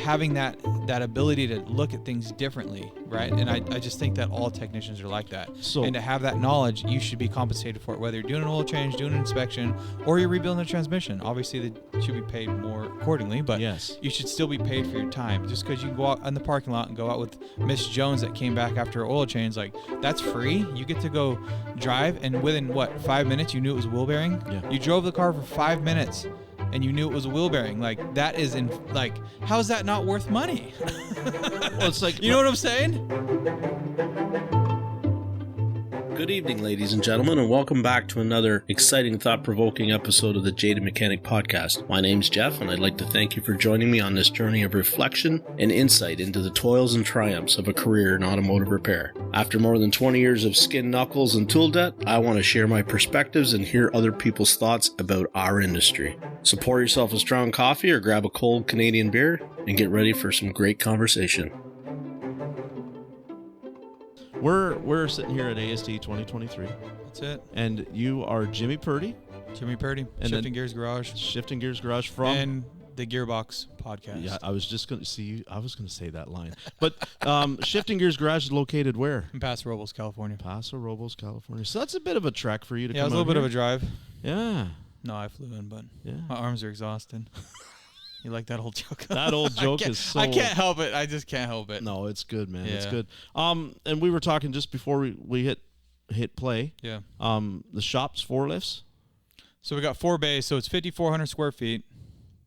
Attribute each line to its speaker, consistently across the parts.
Speaker 1: having that ability to look at things differently, right? And I just think that all technicians are like that. And to have that knowledge, you should be compensated for it, whether you're doing an oil change, doing an inspection, or you're rebuilding a transmission. Obviously, they should be paid more accordingly, but you should still be paid for your time. Just because you can go out in the parking lot and go out with Miss Jones that came back after her oil change, like, that's free. You get to go drive, and within, 5 minutes, you knew it was a wheel bearing?
Speaker 2: Yeah.
Speaker 1: You drove the car for 5 minutes, and you knew it was a wheel bearing. Like, that is, how is that not worth money?
Speaker 2: Well, it's like,
Speaker 1: you know what I'm saying?
Speaker 2: Good evening, ladies and gentlemen, and welcome back to another exciting, thought-provoking episode of the Jaded Mechanic podcast. My name's Jeff, and I'd like to thank you for joining me on this journey of reflection and insight into the toils and triumphs of a career in automotive repair. After more than 20 years of skin knuckles and tool debt, I want to share my perspectives and hear other people's thoughts about our industry. So pour yourself a strong coffee or grab a cold Canadian beer and get ready for some great conversation. We're sitting here at ASD 2023.
Speaker 1: That's it.
Speaker 2: And you are Jimmy Purdy.
Speaker 1: Jimmy Purdy,
Speaker 2: and
Speaker 1: Shifting Gears Garage.
Speaker 2: Shifting Gears Garage from...
Speaker 1: And the Gearbox podcast.
Speaker 2: Yeah, I was just going to see... I was going to say that line. But Shifting Gears Garage is located where?
Speaker 1: In Paso Robles, California.
Speaker 2: Paso Robles, California. So that's a bit of a trek for you to come out.
Speaker 1: Yeah, it was a little bit of a drive.
Speaker 2: Yeah.
Speaker 1: No, I flew in, but my arms are exhausted. You like that old joke?
Speaker 2: That old joke is so...
Speaker 1: I can't help it. I just can't help it.
Speaker 2: No, it's good, man. Yeah. It's good. And we were talking just before we hit play.
Speaker 1: Yeah.
Speaker 2: The shop's 4 lifts.
Speaker 1: So we got 4 bays, so it's 5,400 square feet.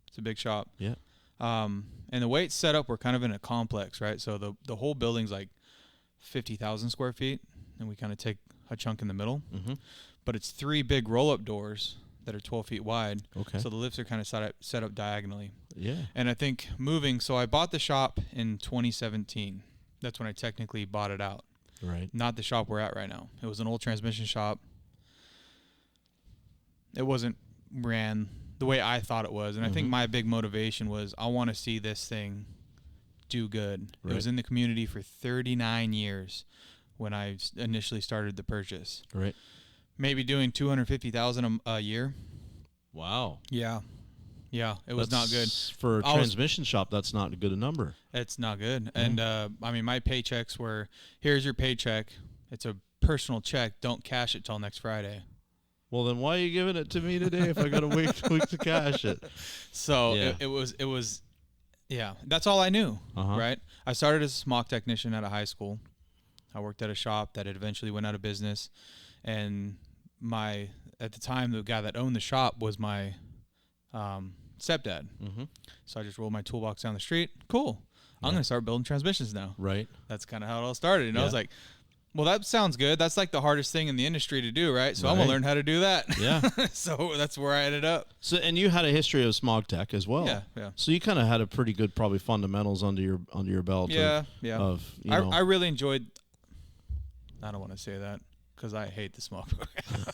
Speaker 1: It's a big shop.
Speaker 2: Yeah.
Speaker 1: And the way it's set up, we're kind of in a complex, right? So the whole building's like 50,000 square feet, and we kind of take a chunk in the middle.
Speaker 2: Mm-hmm.
Speaker 1: But it's 3 big roll-up doors that are 12 feet wide.
Speaker 2: Okay.
Speaker 1: So the lifts are kind of set up diagonally.
Speaker 2: Yeah.
Speaker 1: And I think so I bought the shop in 2017. That's when I technically bought it out.
Speaker 2: Right.
Speaker 1: Not the shop we're at right now. It was an old transmission shop. It wasn't ran the way I thought it was. And I think my big motivation was I want to see this thing do good. Right. It was in the community for 39 years when I initially started the purchase.
Speaker 2: Right.
Speaker 1: Maybe doing $250,000 a year.
Speaker 2: Wow.
Speaker 1: Yeah. Yeah, it was not good.
Speaker 2: For a transmission shop, that's not a good number.
Speaker 1: It's not good. Yeah. And, my paychecks were, here's your paycheck. It's a personal check. Don't cash it till next Friday.
Speaker 2: Well, then why are you giving it to me today if I got a week to cash it?
Speaker 1: So it was, that's all I knew, right? I started as a smock technician at a high school. I worked at a shop that had eventually went out of business. And at the time, the guy that owned the shop was my stepdad. Mm-hmm. So I just rolled my toolbox down the street. Cool. I'm going to start building transmissions now. Right. That's kind of how it all started. And I was like, well, that sounds good. That's like the hardest thing in the industry to do, right? So I'm going to learn how to do that. Yeah. So that's where I ended up. So, and you had a history of smog tech as well. Yeah, yeah. So you kind of had a pretty good probably fundamentals under your belt. Yeah, I really enjoyed, I don't want to say that, because I hate the smog program.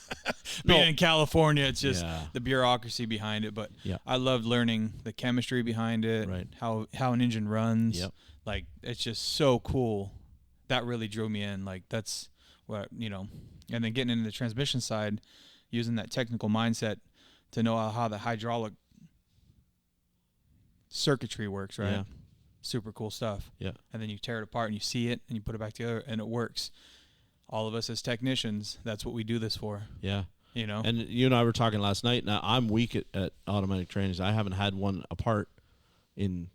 Speaker 1: Being in California, it's just the bureaucracy behind it. But I loved learning the chemistry behind it, how an engine runs. Yep. Like, it's just so cool. That really drew me in. Like, that's what, and then getting into the transmission side, using that technical mindset to know how the hydraulic circuitry works, right? Yeah. Super cool stuff. Yeah. And then you tear it apart and you see it and you put it back together and it works. All of us as technicians, that's what we do this for. Yeah. And you and I were talking last night. Now, I'm weak at automatic trains. I haven't had one apart in,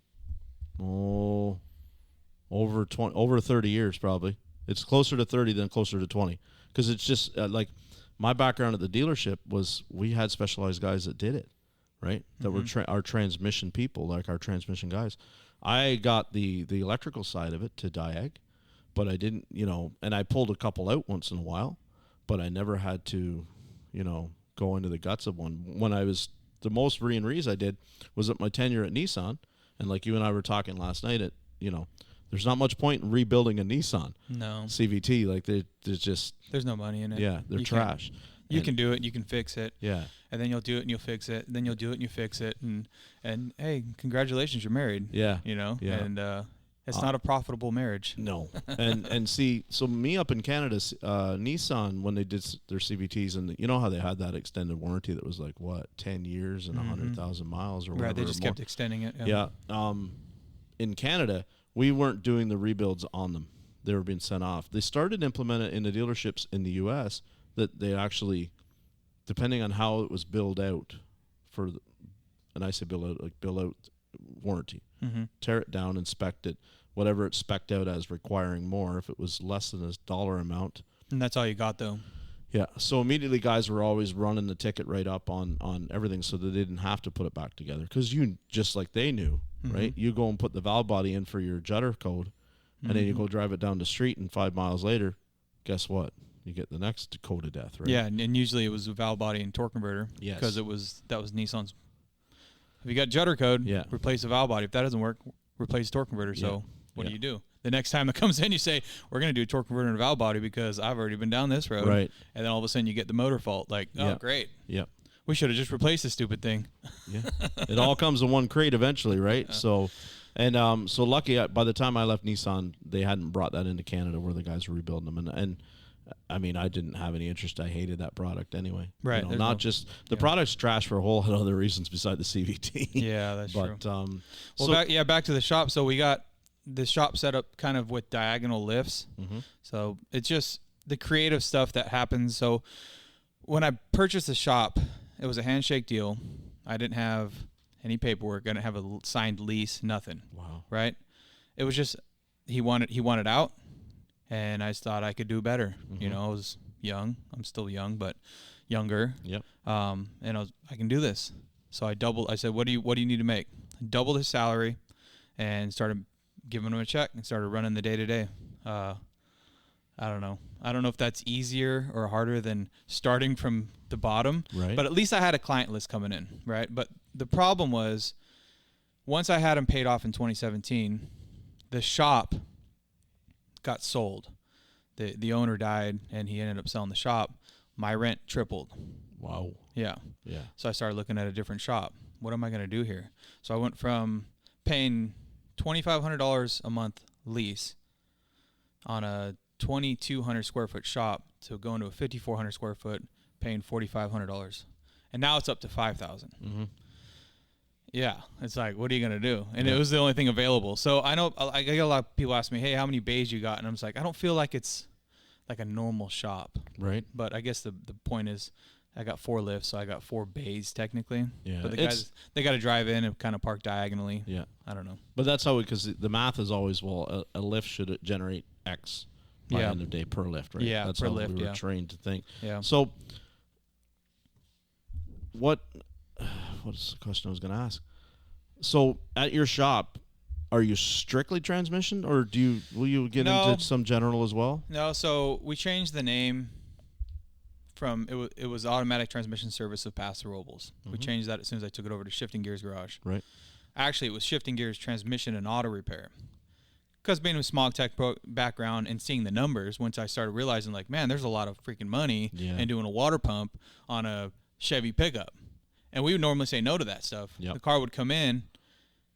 Speaker 1: over 30 years probably. It's closer to 30 than closer to 20. Because it's just, like, my background at the dealership was we had specialized guys that did it, right? That were our transmission people, like our transmission guys. I got the electrical side of it to Diag. But I didn't, and I pulled a couple out once in a while, but I never had to, go into the guts of one. When I was, the most re-and-re's I did was at my tenure at Nissan, and like you and I were talking last night, there's not much point in rebuilding a Nissan. No. CVT, like there's no money in it. Yeah, they're trash. You can do it, you can fix it. Yeah. And then you'll do it and you'll fix it, and then you'll do it and you fix it, and hey, congratulations, you're married. Yeah. Yeah. And, it's not a profitable marriage. No. and see, so me up in Canada, Nissan, when they did their CVTs, and you know how they had that extended warranty that was like, 10 years and 100,000 miles or whatever. Right, they just kept extending it. Yeah.
Speaker 3: in Canada, we weren't doing the rebuilds on them. They were being sent off. They started implementing it in the dealerships in the U.S. that they actually, depending on how it was billed out for, and I say bill out, like bill out warranty, tear it down, inspect it, whatever it's spec'd out as requiring more. If it was less than a dollar amount.
Speaker 1: And that's all you got, though.
Speaker 3: Yeah. So immediately guys were always running the ticket right up on everything so that they didn't have to put it back together. Because you, just like they knew, right? You go and put the valve body in for your judder code, and then you go drive it down the street, and 5 miles later, guess what? You get the next code of death, right?
Speaker 1: Yeah, and usually it was a valve body and torque converter.
Speaker 3: Yes.
Speaker 1: Because that was Nissan's. If you got judder code, replace the valve body. If that doesn't work, replace torque converter. So what do? The next time it comes in, you say, we're going to do a torque converter and a valve body because I've already been down this road.
Speaker 3: Right.
Speaker 1: And then all of a sudden you get the motor fault. Like, oh, great.
Speaker 3: Yeah.
Speaker 1: We should have just replaced this stupid thing.
Speaker 3: Yeah. It all comes in one crate eventually, right? So lucky, by the time I left Nissan, they hadn't brought that into Canada where the guys were rebuilding them. And I mean, I didn't have any interest. I hated that product anyway.
Speaker 1: Right.
Speaker 3: Not just the product's trash for a whole lot of other reasons besides the CVT.
Speaker 1: Yeah, that's true.
Speaker 3: But
Speaker 1: back to the shop. So we got the shop set up kind of with diagonal lifts. So it's just the creative stuff that happens. So when I purchased the shop, it was a handshake deal. I didn't have any paperwork. I didn't have a signed lease, nothing.
Speaker 3: Wow.
Speaker 1: Right? It was just he wanted out, and I just thought I could do better. You know, I was young. I'm still young, but younger.
Speaker 3: Yep.
Speaker 1: And I can do this. So I said, what do you need to make? Doubled his salary and started giving him a check and started running the day-to-day. I don't know if that's easier or harder than starting from the bottom,
Speaker 3: right?
Speaker 1: But at least I had a client list coming in, right? But the problem was once I had him paid off in 2017, the shop got sold. The owner died and he ended up selling the shop. My rent tripled.
Speaker 3: Wow.
Speaker 1: Yeah.
Speaker 3: Yeah.
Speaker 1: So I started looking at a different shop. What am I going to do here? So I went from paying $2,500 a month lease on a 2,200 square foot shop to going to a 5,400 square foot, paying $4,500, and now it's up to $5,000. Yeah, it's like, what are you gonna do? And it was the only thing available. So I know I get a lot of people ask me, hey, how many bays you got? And I'm just like, I don't feel like it's like a normal shop,
Speaker 3: right?
Speaker 1: But I guess the point is, I got 4 lifts, so I got 4 bays technically.
Speaker 3: Yeah.
Speaker 1: But the guys, they got to drive in and kind of park diagonally.
Speaker 3: Yeah.
Speaker 1: I don't know.
Speaker 3: But that's how because the math is always, well, a lift should generate X by the end of the day per lift, right?
Speaker 1: Yeah,
Speaker 3: that's
Speaker 1: per
Speaker 3: how
Speaker 1: lift,
Speaker 3: we were trained to think.
Speaker 1: Yeah.
Speaker 3: So what's the question I was going to ask? So at your shop, are you strictly transmission, or will you get into some general as well?
Speaker 1: No, so we changed the name from it was automatic transmission service of pass-through ovals. We changed that as soon as I took it over to Shifting Gears Garage.
Speaker 3: Right.
Speaker 1: Actually, it was Shifting Gears Transmission and Auto Repair. Because being a smog tech background and seeing the numbers, once I started realizing, like, man, there's a lot of freaking money in doing a water pump on a Chevy pickup. And we would normally say no to that stuff.
Speaker 3: Yep.
Speaker 1: The car would come in,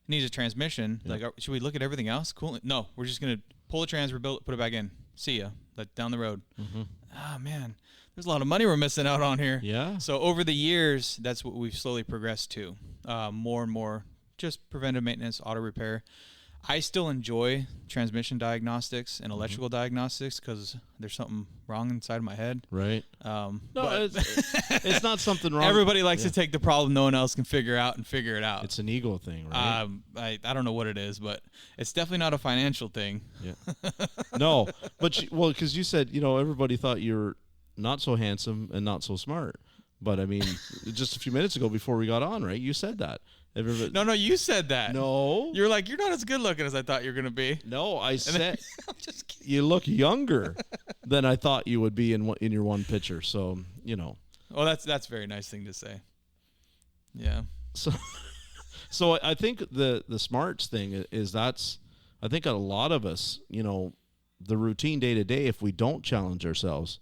Speaker 1: needs a transmission. Like, should we look at everything else? Cool. No, we're just going to pull the trans, rebuild it, put it back in. See ya. Like, down the road. Ah, man, there's a lot of money we're missing out on here.
Speaker 3: Yeah.
Speaker 1: So over the years, that's what we've slowly progressed to. More and more just preventive maintenance, auto repair. I still enjoy transmission diagnostics and electrical diagnostics because there's something wrong inside of my head.
Speaker 3: Right.
Speaker 1: No,
Speaker 3: it's not something wrong.
Speaker 1: Everybody likes to take the problem no one else can figure out and figure it out.
Speaker 3: It's an ego thing, right?
Speaker 1: I don't know what it is, but it's definitely not a financial thing.
Speaker 3: Yeah. No, but because you said, everybody thought you were not so handsome and not so smart. But I mean, just a few minutes ago before we got on, right? You said that.
Speaker 1: No, you said that.
Speaker 3: No.
Speaker 1: You're like, you're not as good looking as I thought you were going to be.
Speaker 3: No, I said
Speaker 1: I'm just kidding.
Speaker 3: You look younger than I thought you would be in your one picture. So,
Speaker 1: Well, that's a very nice thing to say. Yeah.
Speaker 3: So I think the smarts thing is I think a lot of us, the routine day to day, if we don't challenge ourselves,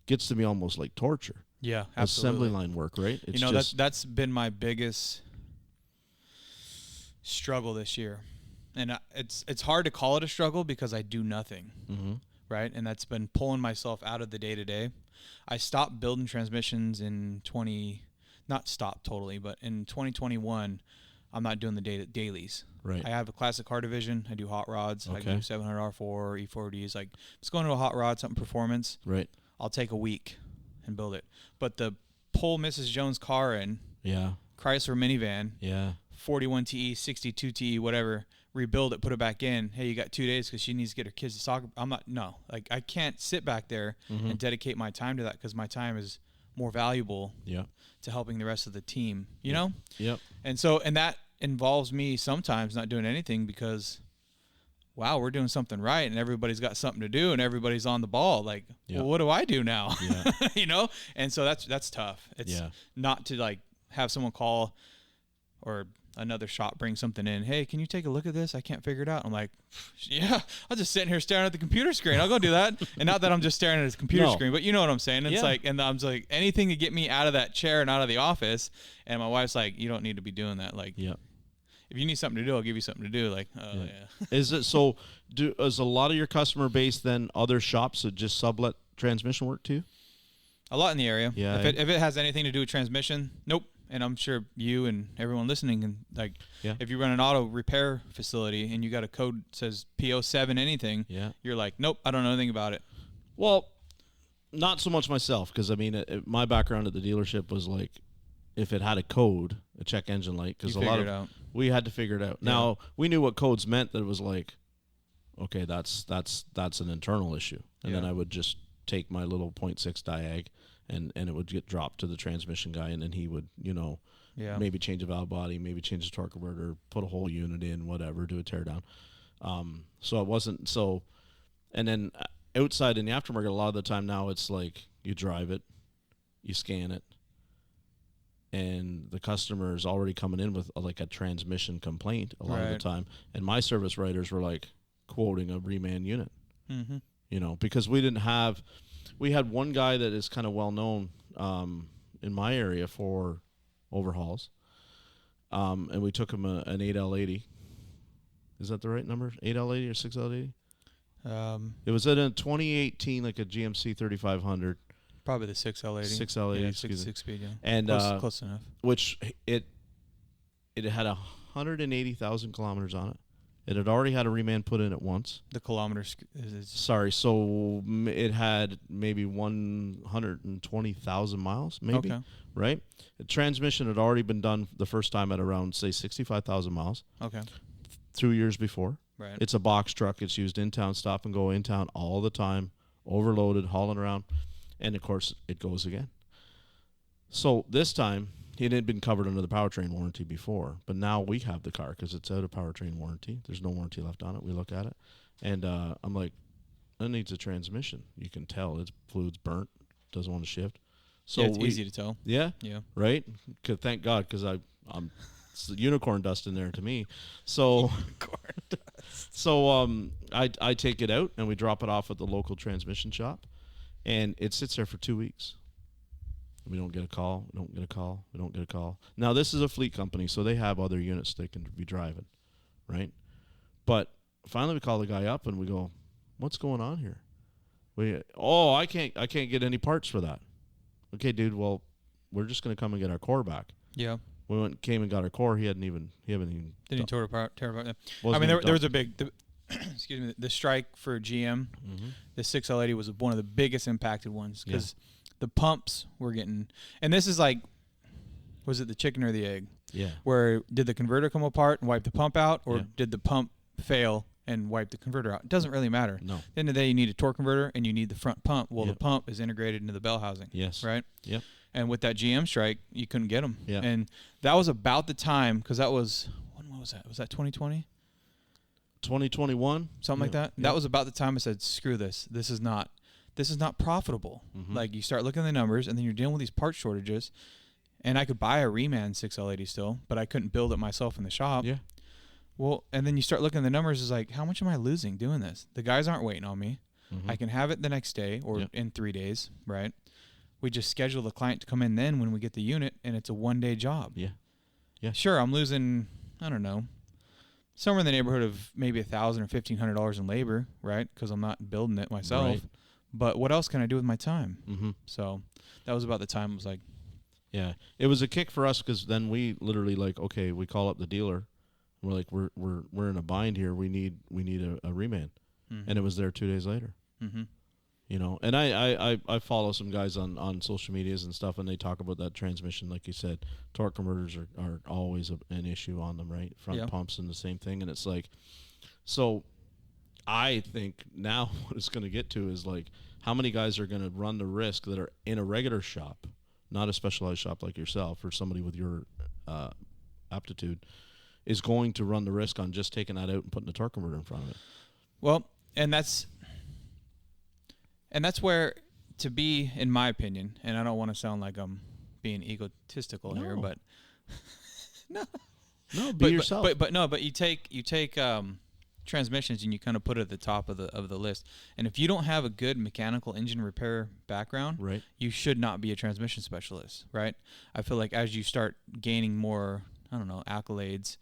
Speaker 3: gets to be almost like torture.
Speaker 1: Yeah, absolutely.
Speaker 3: Assembly line work, right?
Speaker 1: It's that's been my biggest struggle this year, and it's hard to call it a struggle because I do nothing, right? And that's been pulling myself out of the day to day. I stopped building transmissions in not stopped totally, but in 2021, I'm not doing the dailies.
Speaker 3: Right.
Speaker 1: I have a classic car division. I do hot rods. I do 700 R4, E40s. Like, let's go into a hot rod, something performance.
Speaker 3: Right.
Speaker 1: I'll take a week and build it. But the pull Mrs. Jones' car in, Chrysler minivan, 41 TE, 62 TE, whatever, rebuild it, put it back in. Hey, you got 2 days because she needs to get her kids to soccer. Like, I can't sit back there and dedicate my time to that because my time is more valuable to helping the rest of the team, you know?
Speaker 3: Yep.
Speaker 1: And that involves me sometimes not doing anything because, wow, we're doing something right and everybody's got something to do and everybody's on the ball. Like, well, what do I do now? You know? And so that's tough. It's not to like have someone call or another shop bring something in. Hey, can you take a look at this? I can't figure it out. I'm like, yeah, I'll just sitting here staring at the computer screen. I'll go do that. And not that I'm just staring at his computer screen, but you know what I'm saying? It's like, and I'm like, anything to get me out of that chair and out of the office. And my wife's like, you don't need to be doing that. Like, if you need something to do, I'll give you something to do. Like,
Speaker 3: Is it so? Is a lot of your customer base then other shops that just sublet transmission work to?
Speaker 1: A lot in the area.
Speaker 3: Yeah.
Speaker 1: If it has anything to do with transmission, nope. And I'm sure you and everyone listening can, like, if you run an auto repair facility and you got a code that says PO7 anything, you're like, nope, I don't know anything about it.
Speaker 3: Well, not so much myself because, I mean, my background at the dealership was like, if it had a code, a check engine light, because we had to figure it out. Yeah. Now, we knew what codes meant, that it was like, okay, that's an internal issue. And then I would just take my little 0.6 diag and it would get dropped to the transmission guy, and then he would, maybe change a valve body, maybe change the torque converter, put a whole unit in, whatever, do a tear down. So it wasn't so. And then outside in the aftermarket, a lot of the time now it's like you drive it, you scan it, and the customer is already coming in with like a transmission complaint a lot of the time. And my service writers were like quoting a reman unit, because we had one guy that is kind of well known in my area for overhauls. And we took him an 8L80. Is that the right number? 8L80 or 6L80? It was in a 2018, like a GMC 3500.
Speaker 1: Probably the 6L80.
Speaker 3: 6L80,
Speaker 1: yeah, six speed, yeah.
Speaker 3: And
Speaker 1: close enough.
Speaker 3: Which it had 180,000 kilometers on it. It had already had a reman put in it once.
Speaker 1: The kilometers is...
Speaker 3: Sorry, so it had maybe 120,000 miles, maybe, right? The transmission had already been done the first time at around, say, 65,000 miles.
Speaker 1: Okay.
Speaker 3: 2 years before.
Speaker 1: Right.
Speaker 3: It's a box truck. It's used in town, stop and go in town all the time, overloaded, hauling around. And, of course, it goes again. So this time, it had been covered under the powertrain warranty before. But now we have the car because it's out of powertrain warranty. There's no warranty left on it. We look at it. And I'm like, it needs a transmission. You can tell. Its fluid's burnt. Doesn't want to shift. So
Speaker 1: it's easy to tell.
Speaker 3: Yeah?
Speaker 1: Yeah.
Speaker 3: Right? Thank God, because it's unicorn dust in there to me. So I take it out, and we drop it off at the local transmission shop. And it sits there for 2 weeks. We don't get a call. We don't get a call. We don't get a call. Now, this is a fleet company, so they have other units they can be driving, right? But finally we call the guy up, and we go, what's going on here? I can't get any parts for that. Okay, dude, well, we're just going to come and get our core back.
Speaker 1: Yeah.
Speaker 3: We came and got our core. He haven't even
Speaker 1: Didn't even tear apart. I mean, there was a big... excuse me, the strike for GM, the 6L80 was one of the biggest impacted ones because the pumps were getting, and this is like, was it the chicken or the egg?
Speaker 3: Yeah.
Speaker 1: Where did the converter come apart and wipe the pump out, or did the pump fail and wipe the converter out? It doesn't really matter.
Speaker 3: No.
Speaker 1: At the end of the day, you need a torque converter and you need the front pump. Well, the pump is integrated into the bell housing.
Speaker 3: Yes.
Speaker 1: Right?
Speaker 3: Yep.
Speaker 1: And with that GM strike, you couldn't get them.
Speaker 3: Yeah.
Speaker 1: And that was about the time, because that was, when was that? Was that 2020?
Speaker 3: 2021,
Speaker 1: something like that. That was about the time I said, screw this. This is not profitable. Like, you start looking at the numbers, and then you're dealing with these part shortages. And I could buy a reman 6L80 still, but I couldn't build it myself in the shop.
Speaker 3: Yeah.
Speaker 1: Well, and then you start looking at the numbers, is like, how much am I losing doing this? The guys aren't waiting on me. I can have it the next day or in 3 days, right? We just schedule the client to come in then when we get the unit, and it's a 1-day job.
Speaker 3: Yeah. Yeah.
Speaker 1: Sure, I'm losing, I don't know, somewhere in the neighborhood of maybe $1,000 or $1,500 in labor, right? Because I'm not building it myself. Right. But what else can I do with my time? So that was about the time I was like,
Speaker 3: Yeah, it was a kick for us because then we literally okay, we call up the dealer. We're like, we're in a bind here. We need a reman, and it was there 2 days later.
Speaker 1: Mm-hmm.
Speaker 3: And I follow some guys on social medias and stuff, and they talk about that transmission, like you said. Torque converters are always an issue on them, right? Front pumps and the same thing, and it's like, so I think now what it's going to get to is how many guys are going to run the risk that are in a regular shop, not a specialized shop like yourself or somebody with your aptitude, is going to run the risk on just taking that out and putting a torque converter in front of it.
Speaker 1: Well, and that's where, to be, in my opinion, and I don't want to sound like I'm being egotistical here, but
Speaker 3: no, be yourself.
Speaker 1: But you take transmissions and you kind of put it at the top of the list. And if you don't have a good mechanical engine repair background,
Speaker 3: right,
Speaker 1: you should not be a transmission specialist, right? I feel like as you start gaining more, I don't know, accolades,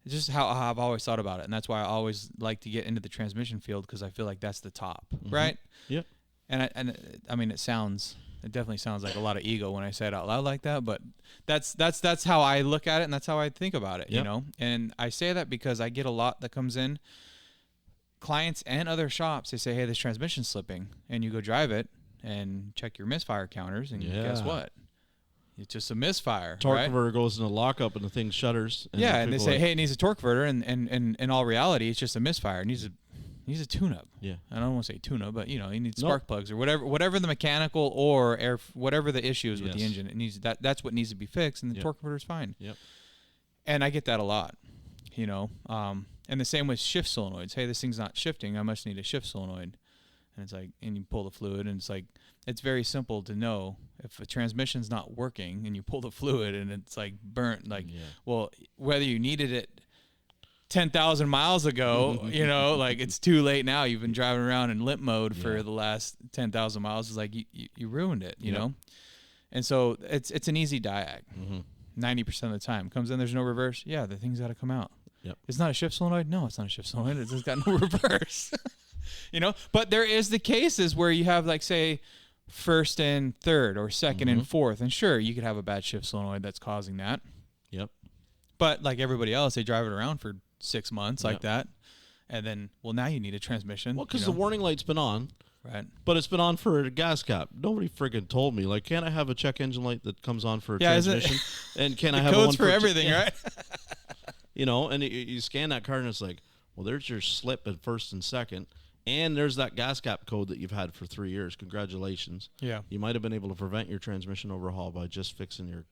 Speaker 1: it's just how I've always thought about it, and that's why I always like to get into the transmission field, because I feel like that's the top, right?
Speaker 3: Yeah.
Speaker 1: And I mean, it definitely sounds like a lot of ego when I say it out loud like that, but that's how I look at it, and that's how I think about it, you know? And I say that because I get a lot that comes in, clients and other shops, they say, hey, this transmission's slipping, and you go drive it and check your misfire counters, and guess what? It's just a misfire.
Speaker 3: Torque
Speaker 1: right?
Speaker 3: converter goes in a lockup and the thing shutters.
Speaker 1: And they say, hey, it needs a torque converter, and in all reality, it's just a misfire. It needs a tune-up.
Speaker 3: Yeah.
Speaker 1: I don't want to say tune-up, but you need spark plugs or whatever the mechanical or air, whatever the issue is with the engine. It needs that's what needs to be fixed, and the torque converter is fine.
Speaker 3: Yep.
Speaker 1: And I get that a lot, and the same with shift solenoids. Hey, this thing's not shifting. I must need a shift solenoid. And it's like, and you pull the fluid, and it's like, it's very simple to know if a transmission's not working and you pull the fluid and it's like burnt, well, whether you needed it 10,000 miles ago, it's too late now. You've been driving around in limp mode for the last 10,000 miles. It's like you ruined it, you know? And so it's an easy diag. 90% of the time. Comes in, there's no reverse. Yeah, the thing's got to come out.
Speaker 3: Yep.
Speaker 1: It's not a shift solenoid? No, it's not a shift solenoid. It's just got no reverse. But there is the cases where you have, say, first and third or second and fourth. And sure, you could have a bad shift solenoid that's causing that.
Speaker 3: Yep.
Speaker 1: But like everybody else, they drive it around for 6 months like that. And then, now you need a transmission.
Speaker 3: Well, because the warning light's been on.
Speaker 1: Right.
Speaker 3: But it's been on for a gas cap. Nobody friggin' told me. Can't I have a check engine light that comes on for a transmission? And can I have
Speaker 1: codes
Speaker 3: one
Speaker 1: for everything, right?
Speaker 3: And you scan that card and it's like, well, there's your slip at first and second. And there's that gas cap code that you've had for 3 years. Congratulations.
Speaker 1: Yeah.
Speaker 3: You might have been able to prevent your transmission overhaul by just fixing your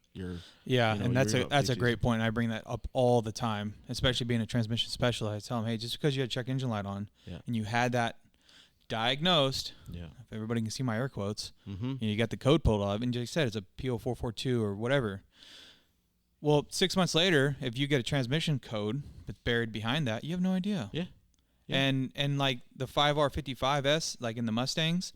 Speaker 1: and that's a great point. I bring that up all the time, especially being a transmission specialist. I tell them, hey, just because you had check engine light on and you had that diagnosed, if everybody can see my air quotes, you got the code pulled up, and just said it's a P0442 or whatever. Well, 6 months later, if you get a transmission code that's buried behind that, you have no idea.
Speaker 3: Yeah.
Speaker 1: And like the 5R55S, like in the Mustangs,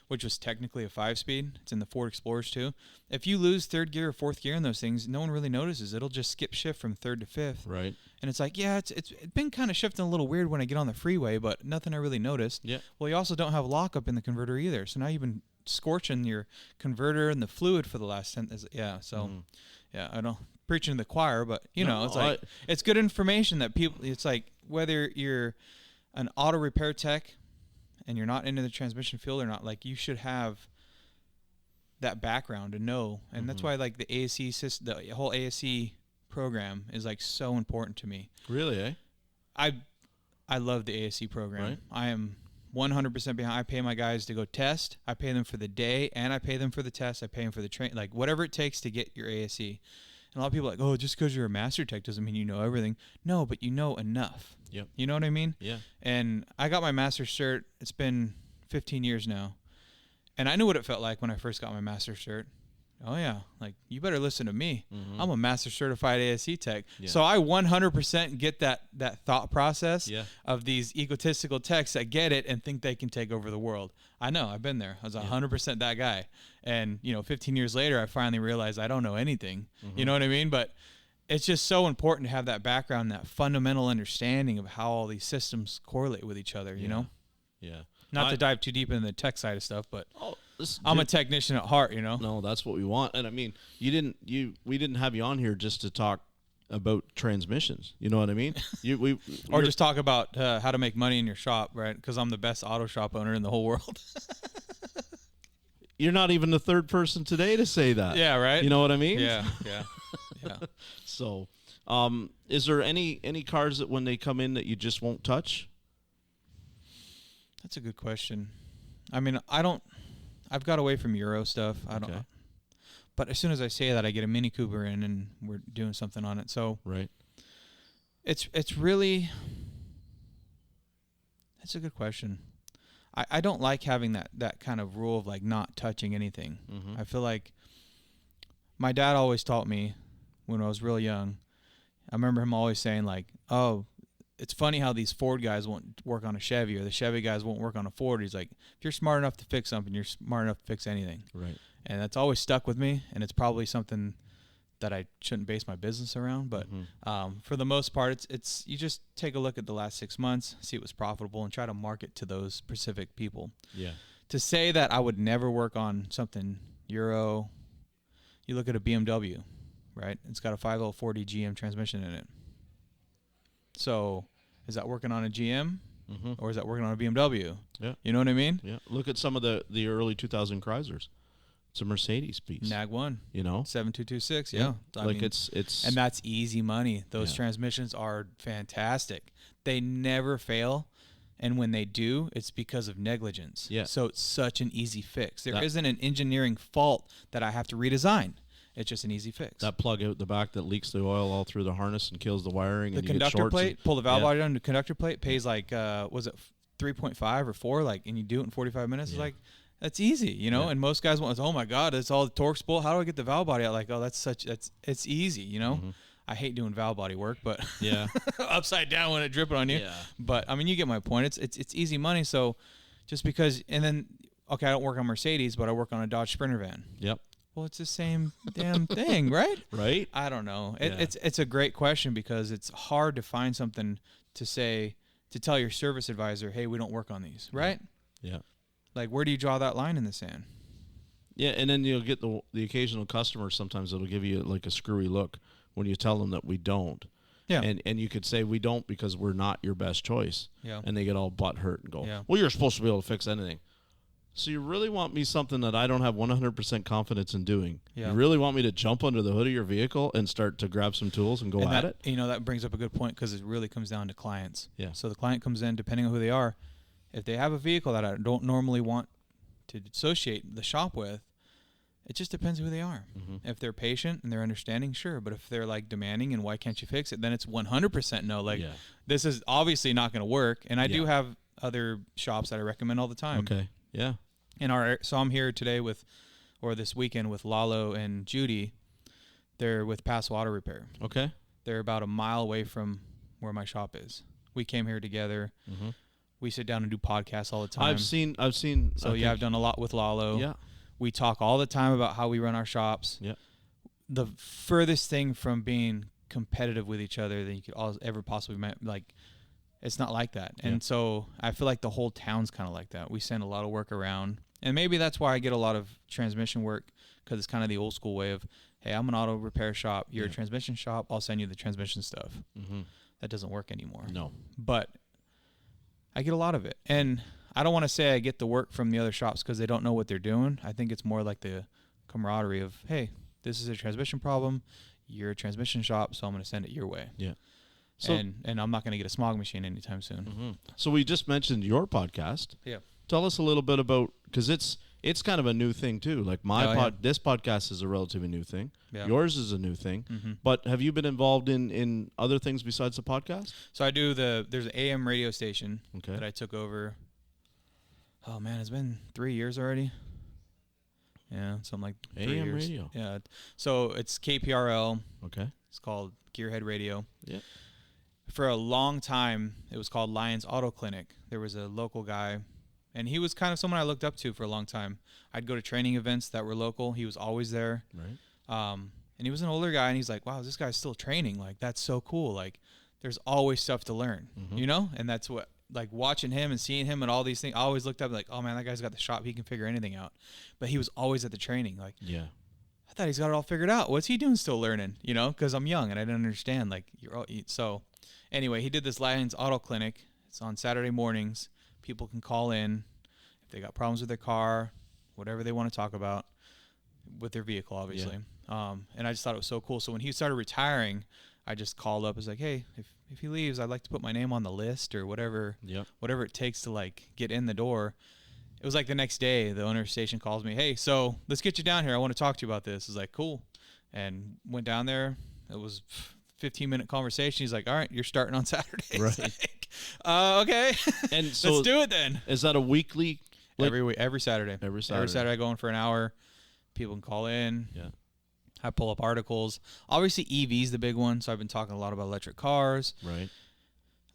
Speaker 1: which was technically a 5-speed, it's in the Ford Explorers too. If you lose third gear or fourth gear in those things, no one really notices. It'll just skip shift from third to fifth.
Speaker 3: Right.
Speaker 1: And it's like, it's been kind of shifting a little weird when I get on the freeway, but nothing I really noticed.
Speaker 3: Yeah.
Speaker 1: Well, you also don't have lockup in the converter either. So now you've been scorching your converter and the fluid for the last 10. I don't preaching to the choir, but it's like it's good information that people. It's like whether you're an auto repair tech and you're not into the transmission field or not, like you should have that background to know. And that's why like the ASE system, the whole ASE program is like so important to me.
Speaker 3: Really, eh?
Speaker 1: I love the ASE program.
Speaker 3: Right.
Speaker 1: I am 100% behind. I pay my guys to go test. I pay them for the day and I pay them for the test. I pay them for the train, like whatever it takes to get your ASE. And a lot of people are like, oh, just because you're a master tech doesn't mean you know everything. No, but you know enough.
Speaker 3: Yep.
Speaker 1: You know what I mean?
Speaker 3: Yeah.
Speaker 1: And I got my master's cert. It's been 15 years now. And I knew what it felt like when I first got my master's cert. Oh, yeah. Like, you better listen to me. I'm a master certified ASE tech. Yeah. So I 100% get that thought process of these egotistical techs that get it and think they can take over the world. I know. I've been there. I was 100% that guy. And, 15 years later, I finally realized I don't know anything. You know what I mean? But it's just so important to have that background, that fundamental understanding of how all these systems correlate with each other, you know?
Speaker 3: Yeah.
Speaker 1: Not to dive too deep into the tech side of stuff, but... I'm a technician at heart, you know.
Speaker 3: No, that's what we want. And I mean, we didn't have you on here just to talk about transmissions. You know what I mean?
Speaker 1: Or just talk about how to make money in your shop, right? Because I'm the best auto shop owner in the whole world.
Speaker 3: You're not even the third person today to say that.
Speaker 1: Yeah, right.
Speaker 3: You know what I mean?
Speaker 1: Yeah.
Speaker 3: So, is there any cars that when they come in that you just won't touch?
Speaker 1: That's a good question. I mean, I've got away from Euro stuff. I don't. But as soon as I say that, I get a Mini Cooper in, and we're doing something on it. So
Speaker 3: right.
Speaker 1: It's really. That's a good question. I don't like having that kind of rule of like not touching anything. I feel like my dad always taught me when I was real young. I remember him always saying like, "Oh, it's funny how these Ford guys won't work on a Chevy, or the Chevy guys won't work on a Ford." He's like, "If you're smart enough to fix something, you're smart enough to fix anything."
Speaker 3: Right.
Speaker 1: And that's always stuck with me, and it's probably something that I shouldn't base my business around. But for the most part, it's you just take a look at the last 6 months, see what was profitable, and try to market to those specific people.
Speaker 3: Yeah.
Speaker 1: To say that I would never work on something Euro, you look at a BMW, right? It's got a 5L40 GM transmission in it. So is that working on a GM or is that working on a BMW?
Speaker 3: Yeah.
Speaker 1: You know what I mean?
Speaker 3: Yeah. Look at some of the early 2000 Chrysers. It's a Mercedes piece.
Speaker 1: Nag 1.
Speaker 3: You know?
Speaker 1: 7226, yeah.
Speaker 3: I mean, it's
Speaker 1: and that's easy money. Those transmissions are fantastic. They never fail. And when they do, it's because of negligence.
Speaker 3: Yeah.
Speaker 1: So it's such an easy fix. There isn't an engineering fault that I have to redesign. It's just an easy fix.
Speaker 3: That plug out the back that leaks the oil all through the harness and kills the wiring.
Speaker 1: The
Speaker 3: and
Speaker 1: conductor plate, pull the valve body down. The conductor plate pays like, was it 3.5 or 4? Like, and you do it in 45 minutes. It's like, that's easy, you know. And most guys want, oh my God, it's all the torque spool. How do I get the valve body out? Like, oh, it's easy, you know. I hate doing valve body work, but upside down when it dripping on you. Yeah. But I mean, you get my point. It's easy money. So just because, and then okay, I don't work on Mercedes, but I work on a Dodge Sprinter van.
Speaker 3: Yep.
Speaker 1: Well, it's the same damn thing, right?
Speaker 3: Right.
Speaker 1: I don't know. It's a great question because it's hard to find something to say to tell your service advisor, hey, we don't work on these, right?
Speaker 3: Yeah.
Speaker 1: Like, where do you draw that line in the sand?
Speaker 3: Yeah, and then you'll get the occasional customer. Sometimes it'll give you like a screwy look when you tell them that we don't. Yeah. And you could say we don't because we're not your best choice. Yeah. And they get all butthurt and go, well, you're supposed to be able to fix anything. So you really want me something that I don't have 100% confidence in doing? Yeah. You really want me to jump under the hood of your vehicle and start to grab some tools and go at it?
Speaker 1: You know, that brings up a good point because it really comes down to clients.
Speaker 3: Yeah.
Speaker 1: So the client comes in, depending on who they are. If they have a vehicle that I don't normally want to associate the shop with, it just depends who they are. If they're patient and they're understanding, sure. But if they're like demanding and why can't you fix it, then it's 100% no. Like, this is obviously not going to work. And I do have other shops that I recommend all the time.
Speaker 3: Okay. Yeah.
Speaker 1: So I'm here today this weekend with Lalo and Judy. They're with Pass Auto Repair.
Speaker 3: Okay.
Speaker 1: They're about a mile away from where my shop is. We came here together. We sit down and do podcasts all the time.
Speaker 3: I've seen.
Speaker 1: So I've done a lot with Lalo. Yeah. We talk all the time about how we run our shops. Yeah. The furthest thing from being competitive with each other that you could ever possibly like, it's not like that. And so I feel like the whole town's kind of like that. We send a lot of work around. And maybe that's why I get a lot of transmission work, because it's kind of the old school way of, hey, I'm an auto repair shop. You're a transmission shop. I'll send you the transmission stuff. That doesn't work anymore.
Speaker 3: No.
Speaker 1: But I get a lot of it. And I don't want to say I get the work from the other shops because they don't know what they're doing. I think it's more like the camaraderie of, hey, this is a transmission problem. You're a transmission shop, so I'm going to send it your way.
Speaker 3: Yeah.
Speaker 1: So, and I'm not going to get a smog machine anytime soon.
Speaker 3: So we just mentioned your podcast.
Speaker 1: Yeah.
Speaker 3: Tell us a little bit about, because it's kind of a new thing too. Like this podcast is a relatively new thing. Yeah. Yours is a new thing. But have you been involved in other things besides the podcast?
Speaker 1: So I do there's an AM radio station that I took over. Oh man, it's been 3 years already. Yeah, something like 3 years.
Speaker 3: AM radio.
Speaker 1: Yeah. So it's KPRL.
Speaker 3: Okay.
Speaker 1: It's called Gearhead Radio.
Speaker 3: Yeah.
Speaker 1: For a long time, it was called Lions Auto Clinic. There was a local guy, and he was kind of someone I looked up to for a long time. I'd go to training events that were local. He was always there.
Speaker 3: Right.
Speaker 1: And he was an older guy, and he's like, wow, this guy's still training. Like, that's so cool. Like, there's always stuff to learn, you know? And that's what like watching him and seeing him and all these things, I always looked up like, oh man, that guy's got the shop. He can figure anything out. But he was always at the training. Like, I thought he's got it all figured out. What's he doing still learning? You know, because I'm young and I didn't understand. Like, so anyway, he did this Lions Auto Clinic. It's on Saturday mornings. People can call in if they got problems with their car, whatever they want to talk about with their vehicle, obviously. And I just thought it was so cool. So when he started retiring, I just called up. I was like, hey, if he leaves, I'd like to put my name on the list or whatever it takes to like get in the door. It was like the next day, the owner of the station calls me, hey, so let's get you down here. I want to talk to you about this. I was like, cool. And went down there. It was 15-minute conversation. He's like, all right, you're starting on Saturday.
Speaker 3: Right.
Speaker 1: Like, okay.
Speaker 3: And so
Speaker 1: let's do it then.
Speaker 3: Is that a weekly?
Speaker 1: Like, every Saturday.
Speaker 3: Every Saturday.
Speaker 1: Every Saturday I go in for an hour. People can call in.
Speaker 3: Yeah.
Speaker 1: I pull up articles. Obviously, EV's the big one, so I've been talking a lot about electric cars.
Speaker 3: Right.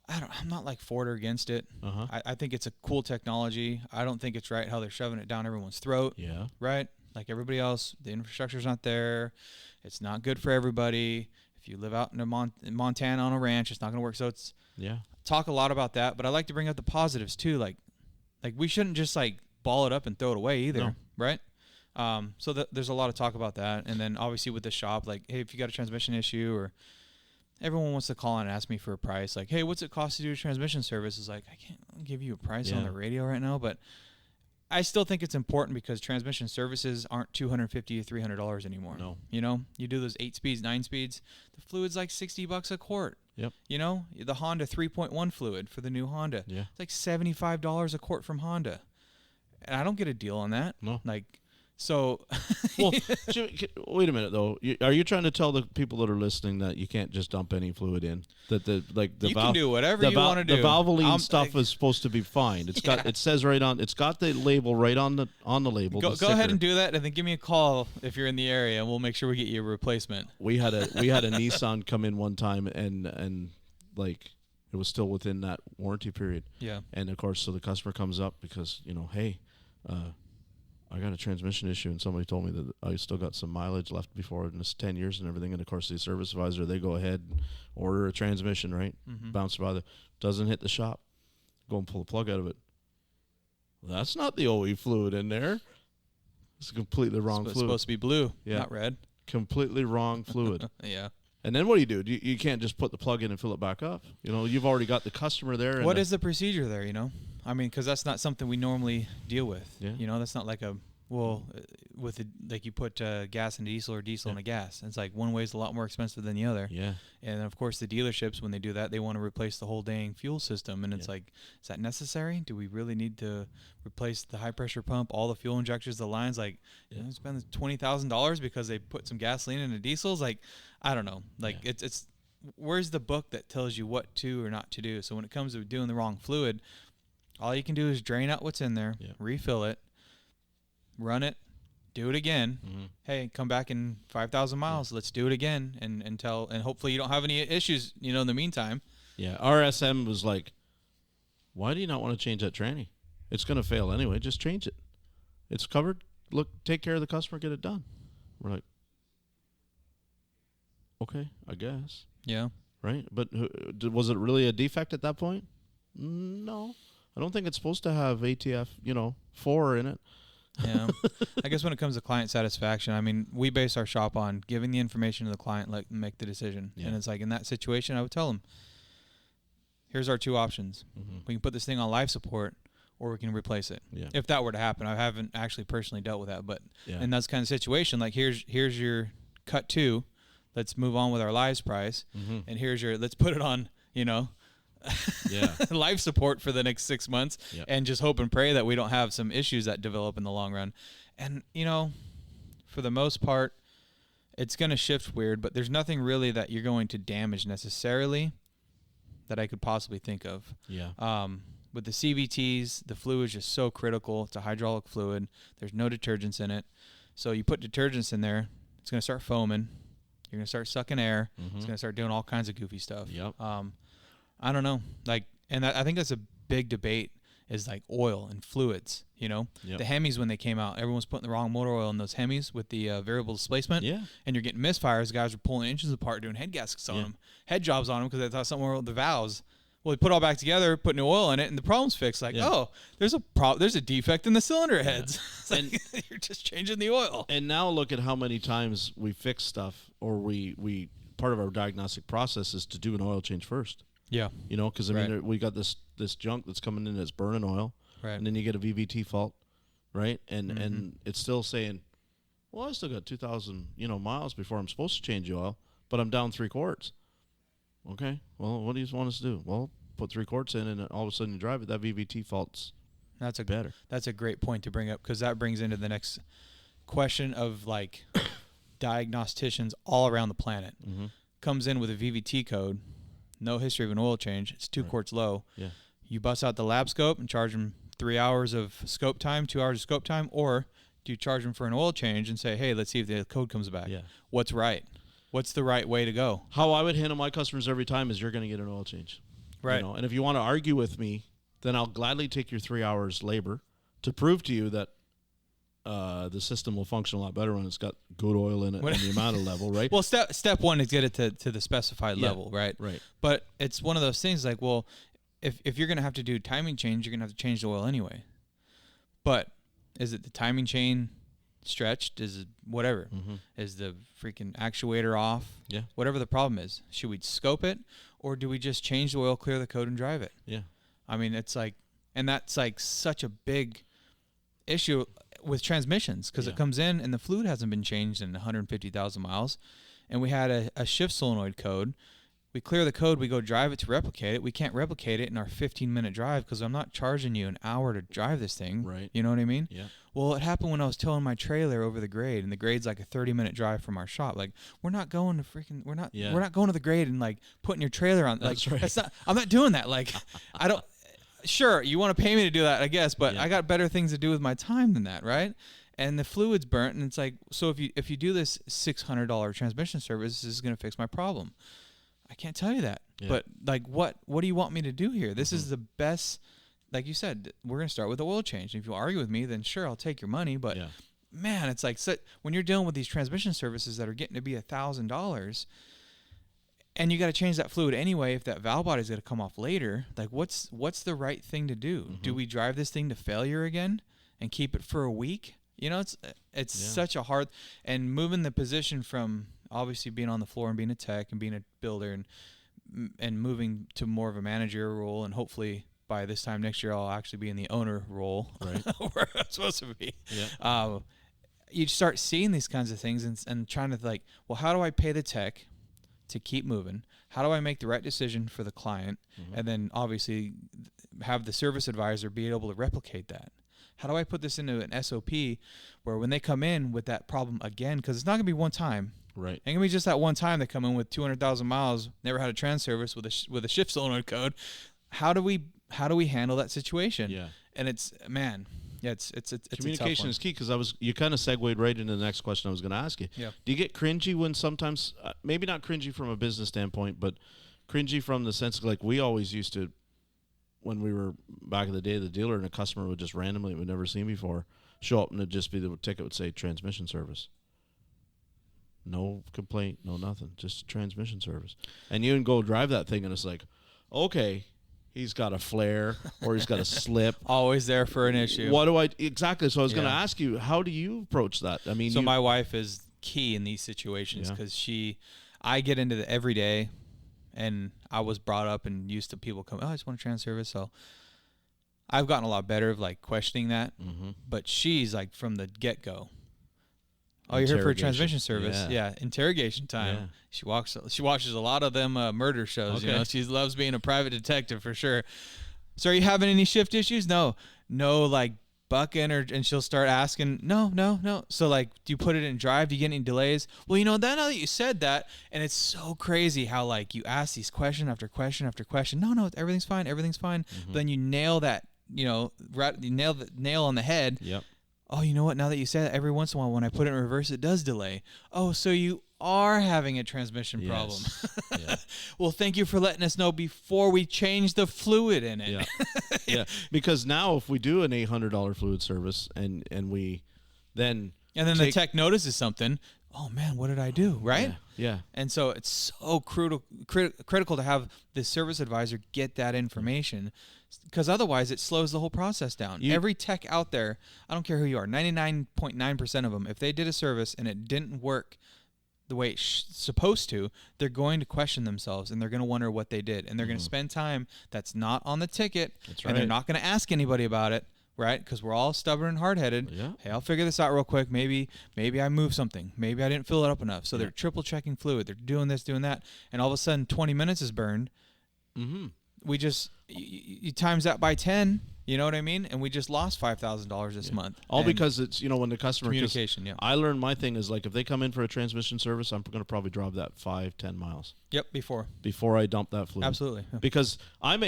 Speaker 1: I'm not like for or against it. I think it's a cool technology. I don't think it's right how they're shoving it down everyone's throat.
Speaker 3: Yeah.
Speaker 1: Right? Like everybody else, the infrastructure's not there. It's not good for everybody. If you live out in Montana on a ranch, it's not going to work. So it's talk a lot about that, but I like to bring up the positives too. Like we shouldn't just like ball it up and throw it away either, right? So there's a lot of talk about that. And then obviously with the shop, like, hey, if you got a transmission issue, or everyone wants to call in and ask me for a price, like, hey, what's it cost to do a transmission service? Is like, I can't give you a price on the radio right now, but I still think it's important because transmission services aren't $250 to $300 anymore.
Speaker 3: No.
Speaker 1: You know, you do those 8 speeds, 9 speeds, the fluid's like $60 a quart.
Speaker 3: Yep.
Speaker 1: You know, the Honda 3.1 fluid for the new Honda.
Speaker 3: Yeah.
Speaker 1: It's like $75 a quart from Honda. And I don't get a deal on that.
Speaker 3: No.
Speaker 1: Like, so.
Speaker 3: Well, wait a minute though. Are you trying to tell the people that are listening that you can't just dump any fluid in? That
Speaker 1: you can do whatever you want to do.
Speaker 3: The Valvoline stuff is supposed to be fine. It's got it says right on. It's got the label right on the label.
Speaker 1: Go ahead and do that, and then give me a call if you're in the area, and we'll make sure we get you a replacement.
Speaker 3: We had a Nissan come in one time, and like it was still within that warranty period.
Speaker 1: Yeah.
Speaker 3: And of course, so the customer comes up because hey. I got a transmission issue, and somebody told me that I still got some mileage left before it, and it's 10 years and everything. And, of course, the service advisor, they go ahead and order a transmission, right?
Speaker 1: Mm-hmm.
Speaker 3: Bounce by doesn't hit the shop. Go and pull the plug out of it. That's not the OE fluid in there. It's completely wrong fluid. It's
Speaker 1: supposed to be blue, not red.
Speaker 3: Completely wrong fluid.
Speaker 1: Yeah.
Speaker 3: And then what do? You can't just put the plug in and fill it back up. You know, you've already got the customer there.
Speaker 1: What is the procedure there, you know? I mean, because that's not something we normally deal with.
Speaker 3: Yeah.
Speaker 1: You know, that's not like like you put gas and diesel or diesel and a gas. It's like one way is a lot more expensive than the other.
Speaker 3: Yeah.
Speaker 1: And of course the dealerships, when they do that, they want to replace the whole dang fuel system. And it's like, is that necessary? Do we really need to replace the high pressure pump, all the fuel injectors, the lines? Like, spend $20,000 because they put some gasoline in a diesel? Like, I don't know. Like it's where's the book that tells you what to or not to do? So when it comes to doing the wrong fluid, all you can do is drain out what's in there, refill it, run it, do it again. Mm-hmm. Hey, come back in 5,000 miles. Let's do it again, and hopefully you don't have any issues. You know, in the meantime.
Speaker 3: Yeah, RSM was like, "Why do you not want to change that tranny? It's going to fail anyway. Just change it. It's covered. Look, take care of the customer, get it done." We're like, "Okay, I guess."
Speaker 1: Yeah.
Speaker 3: Right, but was it really a defect at that point? No. I don't think it's supposed to have ATF, 4 in it.
Speaker 1: Yeah. I guess when it comes to client satisfaction, I mean, we base our shop on giving the information to the client, like make the decision. Yeah. And it's like in that situation, I would tell them, here's our 2 options. Mm-hmm. We can put this thing on life support or we can replace it. Yeah. If that were to happen. I haven't actually personally dealt with that, but in that kind of situation, like here's your cut 2. Let's move on with our lives price. Mm-hmm. And here's let's put it on, life support for the next 6 months and just hope and pray that we don't have some issues that develop in the long run. And, for the most part, it's going to shift weird, but there's nothing really that you're going to damage necessarily that I could possibly think of.
Speaker 3: Yeah.
Speaker 1: With the CVTs, the fluid is just so critical. It's a hydraulic fluid. There's no detergents in it. So you put detergents in there, it's going to start foaming. You're going to start sucking air. Mm-hmm. It's going to start doing all kinds of goofy stuff.
Speaker 3: Yep.
Speaker 1: I don't know. I think that's a big debate is like oil and fluids, Yep. The Hemis, when they came out, everyone was putting the wrong motor oil in those Hemis with the variable displacement.
Speaker 3: Yeah.
Speaker 1: And you're getting misfires. Guys are pulling inches apart doing head gaskets on them, head jobs on them because they thought something were with the valves. Well, we put it all back together, put new oil in it, and the problem's fixed. Like, oh, there's a defect in the cylinder heads. And you're just changing the oil.
Speaker 3: And now look at how many times we fix stuff, or we part of our diagnostic process is to do an oil change first.
Speaker 1: Yeah.
Speaker 3: You know, because I mean, we got this junk that's coming in that's burning oil,
Speaker 1: right?
Speaker 3: And then you get a VVT fault, right? And it's still saying, well, I still got 2,000 miles before I'm supposed to change the oil, but I'm down 3 quarts. Okay, well, what do you want us to do? Well, put 3 quarts in, and all of a sudden you drive it. That VVT fault's better.
Speaker 1: That's a great point to bring up, because that brings into the next question of like diagnosticians all around the planet. Comes in with a VVT code, no history of an oil change. It's 2 quarts low.
Speaker 3: Yeah,
Speaker 1: you bust out the lab scope and charge them 3 hours of scope time, 2 hours of scope time, or do you charge them for an oil change and say, hey, let's see if the code comes back?
Speaker 3: Yeah.
Speaker 1: What's right? What's the right way to go?
Speaker 3: How I would handle my customers every time is you're going to get an oil change.
Speaker 1: Right.
Speaker 3: And if you want to argue with me, then I'll gladly take your 3 hours labor to prove to you that the system will function a lot better when it's got good oil in it and the amount of level, right?
Speaker 1: Well, step one is get it to the specified level, right?
Speaker 3: Right.
Speaker 1: But it's one of those things like, well, if you're going to have to do timing change, you're going to have to change the oil anyway. But is it the timing chain stretched? Is it whatever? Is the freaking actuator off?
Speaker 3: Yeah.
Speaker 1: Whatever the problem is, should we scope it, or do we just change the oil, clear the code, and drive it?
Speaker 3: Yeah.
Speaker 1: I mean, it's like, and that's like such a big issue with transmissions, because it comes in and the fluid hasn't been changed in 150,000 miles, and we had a shift solenoid code. We clear the code, we go drive it to replicate it. We can't replicate it in our 15-minute drive because I'm not charging you an hour to drive this thing.
Speaker 3: Right.
Speaker 1: You know what I mean?
Speaker 3: Yeah.
Speaker 1: Well, it happened when I was towing my trailer over the grade, and the grade's like a 30-minute drive from our shop. Like, we're not going to the grade and like putting your trailer on.
Speaker 3: That's
Speaker 1: like,
Speaker 3: right.
Speaker 1: I'm not doing that. Like, I don't. Sure, you want to pay me to do that, I guess, but I got better things to do with my time than that, right? And the fluid's burnt, and it's like, so if you do this $600 transmission service, this is going to fix my problem. I can't tell you that. Yeah. But like, what do you want me to do here? This is the best. Like you said, we're going to start with the oil change. If you argue with me, then sure, I'll take your money. But man, it's like when you're dealing with these transmission services that are getting to be $1,000, and you got to change that fluid anyway, if that valve body is going to come off later, like what's the right thing to do? Do we drive this thing to failure again and keep it for a week? You know, it's such a hard, and moving the position from obviously being on the floor and being a tech and being a builder and moving to more of a managerial role, and hopefully by this time next year I'll actually be in the owner role, right? Where I'm supposed to be. Yeah. You start seeing these kinds of things and trying to like, well, how do I pay the tech to keep moving? How do I make the right decision for the client? And then obviously have the service advisor be able to replicate that. How do I put this into an SOP where when they come in with that problem again, because it's not going to be one time. Right. It ain't going to be just that one time they come in with 200,000 miles, never had a trans service with a shift solenoid code. How do we handle that situation? Yeah. And it's
Speaker 3: communication is key, because you kind of segued right into the next question I was going to ask you. Yeah. Do you get cringy when sometimes, maybe not cringy from a business standpoint, but cringy from the sense of like we always used to, when we were back in the day, the dealer and a customer would just randomly, we'd never seen before, show up and it'd just be the ticket would say transmission service. No complaint, no nothing, just transmission service. And you can go drive that thing and it's like, okay, he's got a flare or he's got a slip.
Speaker 1: Always there for an issue.
Speaker 3: Exactly. So I was going to ask you, how do you approach that? I mean,
Speaker 1: my wife is key in these situations because I get into the everyday, and I was brought up and used to people come, I just want a trans service. So I've gotten a lot better of like questioning that, but she's like from the get-go. Oh, you're here for a transmission service? Yeah, interrogation time. Yeah. She watches a lot of them murder shows. Okay. You know, she loves being a private detective for sure. So, are you having any shift issues? No, like bucking and she'll start asking. No. So, like, do you put it in drive? Do you get any delays? Well, now that you said that, and it's so crazy how like you ask these question after question after question. No, everything's fine. But then you nail that. You nail the nail on the head. Yep. Oh, you know what? Now that you say that, every once in a while when I put it in reverse, it does delay. Oh, so you are having a transmission problem. Yeah. Well, thank you for letting us know before we change the fluid in it.
Speaker 3: Yeah. Yeah. Because now if we do an $800 fluid service and we then
Speaker 1: the tech notices something, oh man, what did I do? Right?
Speaker 3: Yeah.
Speaker 1: And so it's so critical to have the service advisor get that information, because otherwise it slows the whole process down. Every tech out there, I don't care who you are, 99.9% of them, if they did a service and it didn't work the way it's supposed to, they're going to question themselves and they're going to wonder what they did. And they're going to spend time that's not on the ticket.
Speaker 3: That's right.
Speaker 1: And they're not going to ask anybody about it. Right, because we're all stubborn and hard-headed.
Speaker 3: Yeah.
Speaker 1: Hey, I'll figure this out real quick. Maybe I moved something. Maybe I didn't fill it up enough. So they're triple checking fluid. They're doing this, doing that, and all of a sudden 20 minutes is burned.
Speaker 3: Mm-hmm.
Speaker 1: We just you times that by 10. You know what I mean? And we just lost $5,000 this month.
Speaker 3: All because it's when the customer
Speaker 1: communication. Yeah.
Speaker 3: I learned my thing is like if they come in for a transmission service, I'm going to probably drive that 5-10 miles.
Speaker 1: Yep. Before
Speaker 3: I dump that fluid.
Speaker 1: Absolutely. Yeah.
Speaker 3: Because I'm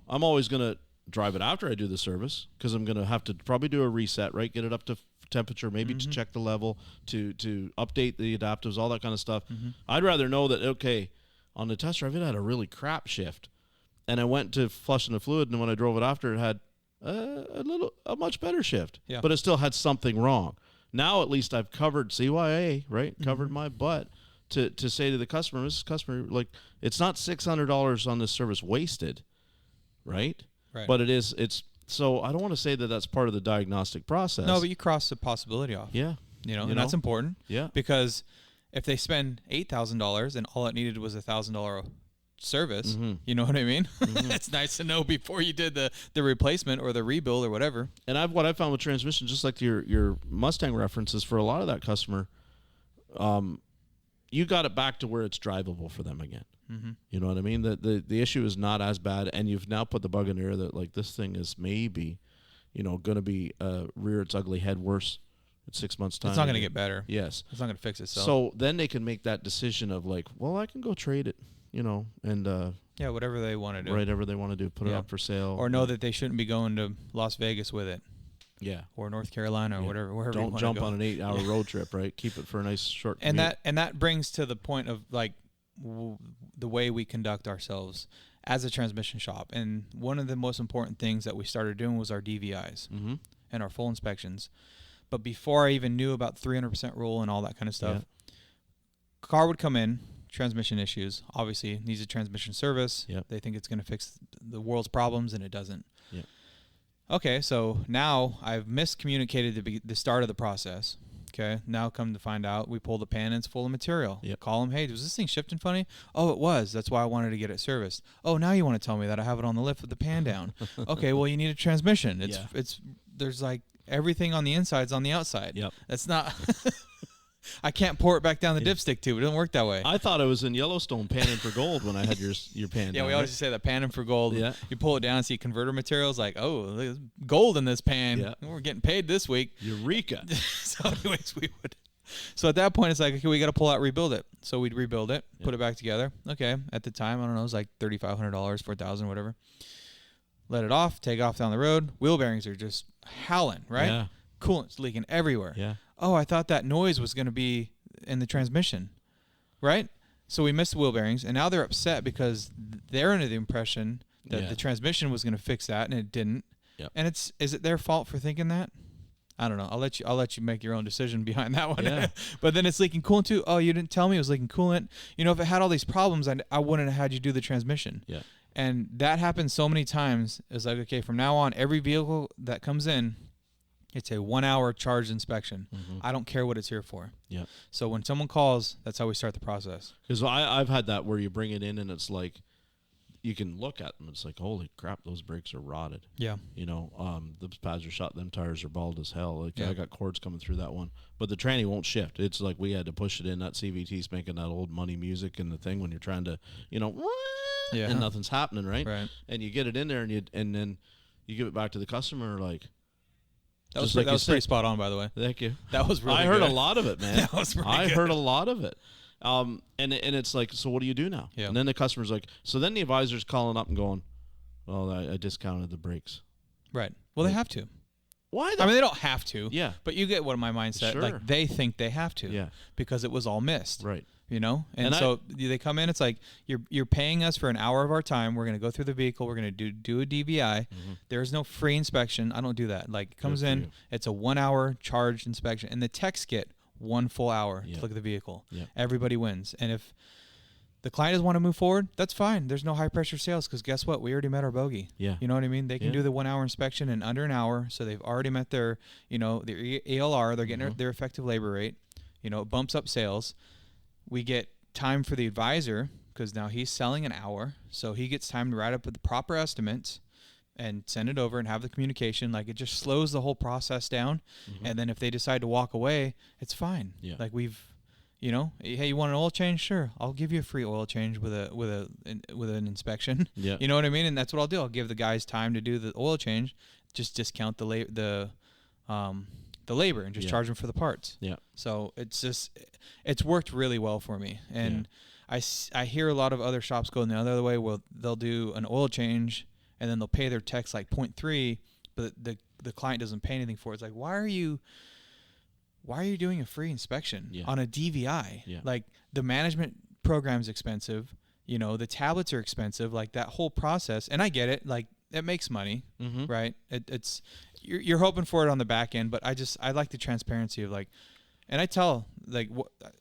Speaker 3: always going to drive it after I do the service, because I'm going to have to probably do a reset, right? Get it up to temperature, maybe to check the level, to update the adaptives, all that kind of stuff. I'd rather know that, okay, on the test drive, it had a really crap shift. And I went to flushing the fluid, and when I drove it after, it had a much better shift. Yeah. But it still had something wrong. Now at least I've covered CYA, right? Covered my butt to say to the customer, Mrs. Customer, like, it's not $600 on this service wasted, right?
Speaker 1: Right.
Speaker 3: But it's so I don't want to say that that's part of the diagnostic process.
Speaker 1: No, but you cross the possibility off.
Speaker 3: Yeah.
Speaker 1: And that's important.
Speaker 3: Yeah.
Speaker 1: Because if they spend $8,000 and all it needed was $1,000 service, you know what I mean? It's nice to know before you did the replacement or the rebuild or whatever.
Speaker 3: And what I found with transmission, just like your Mustang references, for a lot of that customer, you got it back to where it's drivable for them again. You know what I mean? The issue is not as bad, and you've now put the bug in the ear that like this thing is maybe, going to be rear its ugly head worse in 6 months' time.
Speaker 1: It's not going to get better.
Speaker 3: Yes,
Speaker 1: it's not going to fix itself.
Speaker 3: So then they can make that decision of like, well, I can go trade it, and
Speaker 1: whatever they want to do,
Speaker 3: whatever they want to do, put it up for sale,
Speaker 1: or know that they shouldn't be going to Las Vegas with it.
Speaker 3: Yeah,
Speaker 1: or North Carolina, or wherever.
Speaker 3: Don't jump on an 8-hour road trip, right? Keep it for a nice short
Speaker 1: commute. And that brings to the point of like the way we conduct ourselves as a transmission shop. And one of the most important things that we started doing was our DVIs and our full inspections. But before I even knew about 300% rule and all that kind of stuff, car would come in, transmission issues, obviously needs a transmission service. They think it's going to fix the world's problems, and it doesn't. Okay, so now I've miscommunicated the start of the process. Okay, now come to find out, we pull the pan and it's full of material. Call them, hey, was this thing shifting funny? Oh, it was. That's why I wanted to get it serviced. Oh, now you want to tell me that I have it on the lift with the pan down. Okay, well, you need a transmission. There's like everything on the inside's on the outside. That's not... I can't pour it back down the dipstick tube. It doesn't work that way.
Speaker 3: I thought it was in Yellowstone panning for gold when I had your pan.
Speaker 1: Yeah, we always say that panning for gold. Yeah. You pull it down and see converter materials like, oh, there's gold in this pan. Yeah. We're getting paid this week.
Speaker 3: Eureka.
Speaker 1: So anyways, we would. So at that point, it's like, okay, we got to pull out, rebuild it. So we'd rebuild it, put it back together. Okay. At the time, I don't know, it was like $3,500, $4,000, whatever. Let it off, take off down the road. Wheel bearings are just howling, right? Yeah. Coolant's leaking everywhere. Yeah. Oh, I thought that noise was going to be in the transmission, right? So we missed the wheel bearings, and now they're upset because they're under the impression that the transmission was going to fix that, and it didn't. Yep. And is it their fault for thinking that? I don't know. I'll let you make your own decision behind that one. Yeah. But then it's leaking coolant too. Oh, you didn't tell me it was leaking coolant. If it had all these problems, I wouldn't have had you do the transmission. Yeah. And that happens so many times. It's like, okay, from now on, every vehicle that comes in, it's a 1-hour charge inspection. I don't care what it's here for. Yeah. So when someone calls, that's how we start the process.
Speaker 3: Because I've had that where you bring it in and it's like, you can look at them. It's like, holy crap, those brakes are rotted. Yeah. The pads are shot. Them tires are bald as hell. Like I got cords coming through that one. But the tranny won't shift. It's like we had to push it in. That CVT's making that old money music and the thing when you're trying to, and nothing's happening, right? Right. And you get it in there and then you give it back to the customer like,
Speaker 1: that was pretty spot on, by the way.
Speaker 3: Thank you.
Speaker 1: That was really
Speaker 3: I heard a lot of it, man.
Speaker 1: That was really good.
Speaker 3: I heard a lot of it. And it's like, so what do you do now? Yeah. And then the customer's like, so then the advisor's calling up and going, well, I discounted the brakes.
Speaker 1: Right. Well, they have to.
Speaker 3: Why?
Speaker 1: I mean, they don't have to.
Speaker 3: Yeah.
Speaker 1: But you get what my mindset. Sure. Like, they think they have to. Yeah. Because it was all missed. Right. And so they come in, it's like, you're paying us for an hour of our time. We're going to go through the vehicle. We're going to do a DVI. There's no free inspection. I don't do that. Like, it comes in, it's a 1-hour charged inspection. And the techs get 1 full hour
Speaker 3: Yep.
Speaker 1: to look at the vehicle.
Speaker 3: Yep.
Speaker 1: Everybody wins. And if the client doesn't want to move forward, that's fine. There's no high pressure sales because guess what? We already met our bogey.
Speaker 3: Yeah.
Speaker 1: You know what I mean? They can do the 1 hour inspection in under an hour. So they've already met their, their ALR. They're getting their effective labor rate. It bumps up sales. We get time for the advisor because now he's selling an hour. So he gets time to write up with the proper estimates and send it over and have the communication. Like, it just slows the whole process down. And then if they decide to walk away, it's fine.
Speaker 3: Yeah.
Speaker 1: Like, we've, hey, you want an oil change? Sure, I'll give you a free oil change with an inspection.
Speaker 3: Yeah.
Speaker 1: You know what I mean? And that's what I'll do. I'll give the guys time to do the oil change, just discount the labor and just charge them for the parts.
Speaker 3: Yeah.
Speaker 1: So it's worked really well for me. And I hear a lot of other shops going the other way. Well, they'll do an oil change and then they'll pay their techs like 0.3, but the client doesn't pay anything for it. It's like, why are you doing a free inspection on a DVI?
Speaker 3: Yeah.
Speaker 1: Like, the management program's expensive. The tablets are expensive. Like, that whole process. And I get it. Like, it makes money, right? It's you're hoping for it on the back end, but I like the transparency of, like, and I tell, like,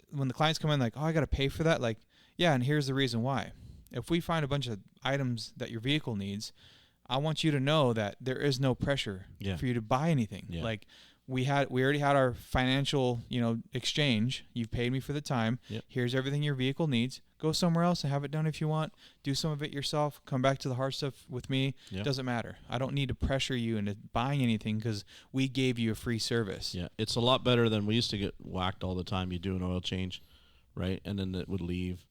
Speaker 1: when the clients come in, like, oh, I got to pay for that. Like, yeah, and here's the reason why. If we find a bunch of items that your vehicle needs, I want you to know that there is no pressure for you to buy anything.
Speaker 3: Yeah.
Speaker 1: Like, we already had our financial, exchange. You've paid me for the time.
Speaker 3: Yep.
Speaker 1: Here's everything your vehicle needs. Go somewhere else and have it done if you want. Do some of it yourself. Come back to the hard stuff with me.
Speaker 3: Yep.
Speaker 1: Doesn't matter. I don't need to pressure you into buying anything because we gave you a free service.
Speaker 3: Yeah, it's a lot better than we used to get whacked all the time. You do an oil change, right? And then it would leave.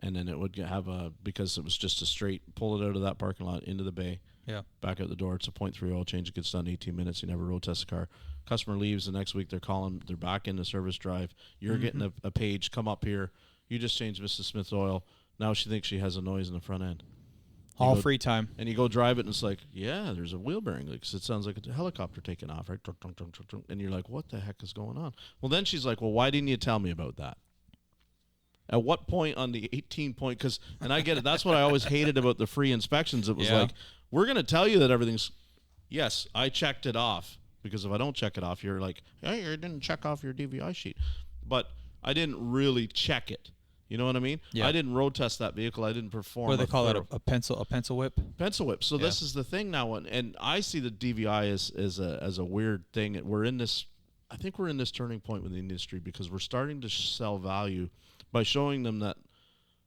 Speaker 3: And then it would have because it was just a straight, pull it out of that parking lot into the bay.
Speaker 1: Yeah.
Speaker 3: Back out the door. It's a 0.3 oil change. It gets done in 18 minutes. You never road test the car. Customer leaves the next week. They're calling. They're back in the service drive. You're getting a page. Come up here. You just changed Mrs. Smith's oil. Now she thinks she has a noise in the front end.
Speaker 1: All free time.
Speaker 3: And you go drive it, and it's like, yeah, there's a wheel bearing leak. It sounds like a helicopter taking off, right? And you're like, what the heck is going on? Well, then she's like, well, why didn't you tell me about that? At what point on the 18-point? And I get it. That's what I always hated about the free inspections. It was like, we're going to tell you that everything's, yes, I checked it off. Because if I don't check it off, you're like, hey, you didn't check off your DVI sheet. But I didn't really check it. You know what I mean? Yeah. I didn't road test that vehicle. I didn't perform.
Speaker 1: What do they call that? A pencil whip?
Speaker 3: Pencil whip. So this is the thing now, and I see the DVI as a weird thing. I think we're in this turning point with the industry because we're starting to sell value by showing them that,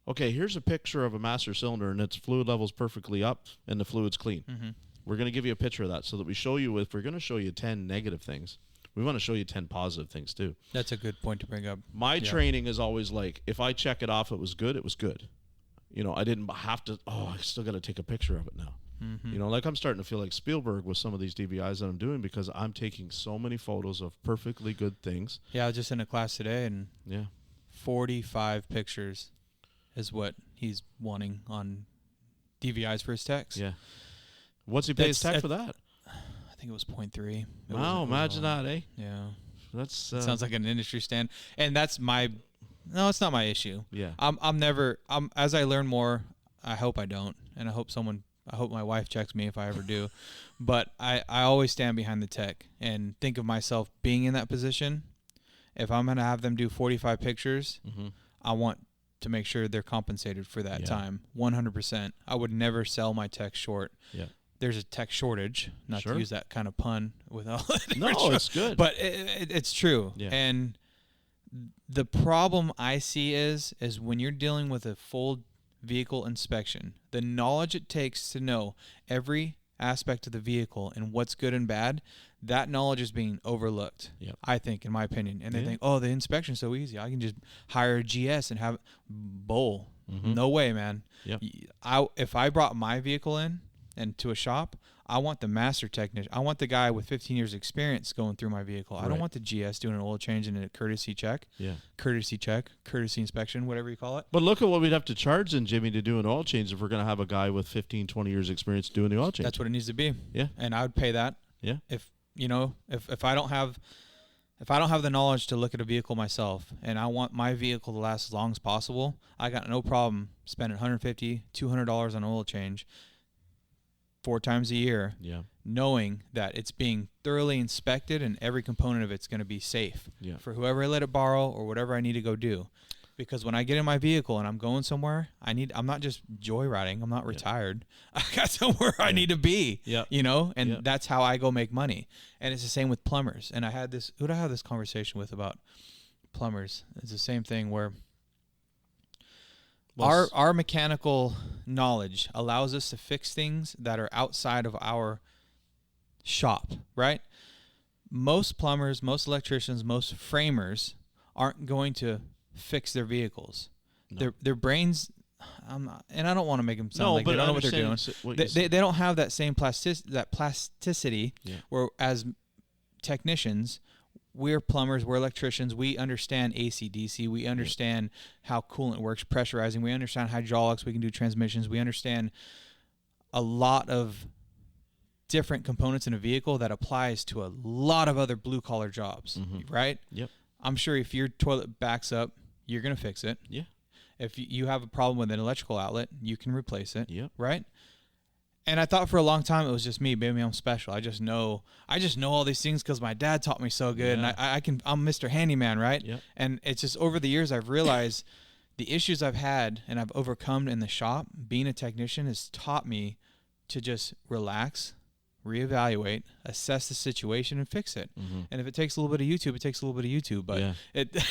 Speaker 3: okay, here's a picture of a master cylinder and its fluid level's perfectly up and the fluid's clean. Mm-hmm. We're going to give you a picture of that so that we show you, if we're going to show you 10 negative things, we want to show you 10 positive things too.
Speaker 1: That's a good point to bring up.
Speaker 3: My training is always like, if I check it off, it was good, it was good. I didn't have to, I still got to take a picture of it now. Mm-hmm. Like I'm starting to feel like Spielberg with some of these DVIs that I'm doing because I'm taking so many photos of perfectly good things.
Speaker 1: Yeah, I was just in a class today and 45 pictures is what he's wanting on DVIs for his techs.
Speaker 3: Yeah. What's he pay his tech for that?
Speaker 1: I think it was 0.3.
Speaker 3: Wow, imagine that, eh?
Speaker 1: Yeah.
Speaker 3: That
Speaker 1: sounds like an industry stand. And that's no, it's not my issue.
Speaker 3: Yeah.
Speaker 1: As I learn more, I hope I don't. And I hope my wife checks me if I ever do. But I always stand behind the tech and think of myself being in that position. If I'm going to have them do 45 pictures, I want to make sure they're compensated for that time. 100%. I would never sell my tech short.
Speaker 3: Yeah.
Speaker 1: There's a tech shortage, not to use that kind of pun with all that.
Speaker 3: No, it's good.
Speaker 1: But it's true. Yeah. And the problem I see is when you're dealing with a full vehicle inspection, the knowledge it takes to know every aspect of the vehicle and what's good and bad, that knowledge is being overlooked, I think, in my opinion. And they think, oh, the inspection's so easy. I can just hire a GS and have bull. Mm-hmm. No way, man. Yep. If I brought my vehicle in and to a shop, I want the master technician. I want the guy with 15 years experience going through my vehicle. Right. I don't want the GS doing an oil change and a courtesy check. Yeah. Courtesy check, courtesy inspection, whatever you call it.
Speaker 3: But look at what we'd have to charge then, Jimmy, to do an oil change if we're going to have a guy with 15, 20 years experience doing the oil change.
Speaker 1: That's what it needs to be.
Speaker 3: Yeah.
Speaker 1: And I would pay that.
Speaker 3: Yeah.
Speaker 1: If I don't have the knowledge to look at a vehicle myself and I want my vehicle to last as long as possible, I got no problem spending $150, $200 on oil change. 4 times a year,
Speaker 3: Yeah.
Speaker 1: knowing that it's being thoroughly inspected and every component of it's going to be safe for whoever I let it borrow or whatever I need to go do. Because when I get in my vehicle and I'm going somewhere, I'm not just joyriding. I'm not retired. I got somewhere I need to be, you know, and that's how I go make money. And it's the same with plumbers. And who did I have this conversation with about plumbers? It's the same thing where our mechanical knowledge allows us to fix things that are outside of our shop, right? Most plumbers, most electricians, most framers aren't going to fix their vehicles. No. Their brains, and I don't want to make them sound like they don't know what they're doing. They don't have that same plasticity. Where as technicians, we're plumbers, we're electricians, we understand AC, DC, we understand how coolant works, pressurizing, we understand hydraulics, we can do transmissions, we understand a lot of different components in a vehicle that applies to a lot of other blue-collar jobs, right? Yep. I'm sure if your toilet backs up, you're going to fix it. Yeah. If you have a problem with an electrical outlet, you can replace it. Yep. Right? And I thought for a long time it was just me. Maybe I'm special. I just know all these things because my dad taught me so good, and I'm Mr. Handyman, right? Yep. And it's just over the years I've realized the issues I've had and I've overcome in the shop. Being a technician has taught me to just relax, reevaluate, assess the situation, and fix it. And if it takes a little bit of YouTube, it takes a little bit of YouTube. But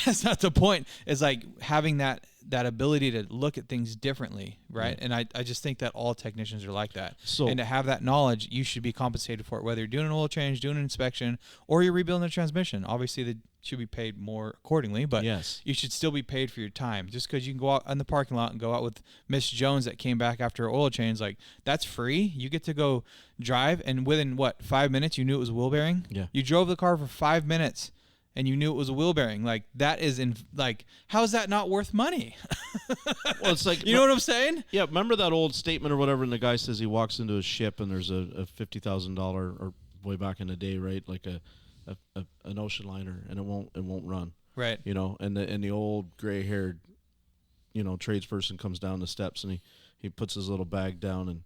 Speaker 1: that's not the point. It's like having that ability to look at things differently, right? And I just think that all technicians are like that. And to have that knowledge, you should be compensated for it, whether you're doing an oil change, doing an inspection, or you're rebuilding a transmission. Obviously, they should be paid more accordingly, but you should still be paid for your time. Just because you can go out in the parking lot and go out with Miss Jones that came back after her oil change, like, that's free. You get to go drive, and within, 5 minutes, you knew it was a wheel bearing? Yeah. You drove the car for 5 minutes, and you knew it was a wheel bearing. Like, that is, how is that not worth money?
Speaker 3: Well, it's like,
Speaker 1: you know what I'm saying?
Speaker 3: Yeah, remember that old statement or whatever, and the guy says he walks into a ship, and there's a $50,000, or way back in the day, right, like an ocean liner, and it won't run. Right. You know, and the old gray-haired, tradesperson comes down the steps, and he puts his little bag down and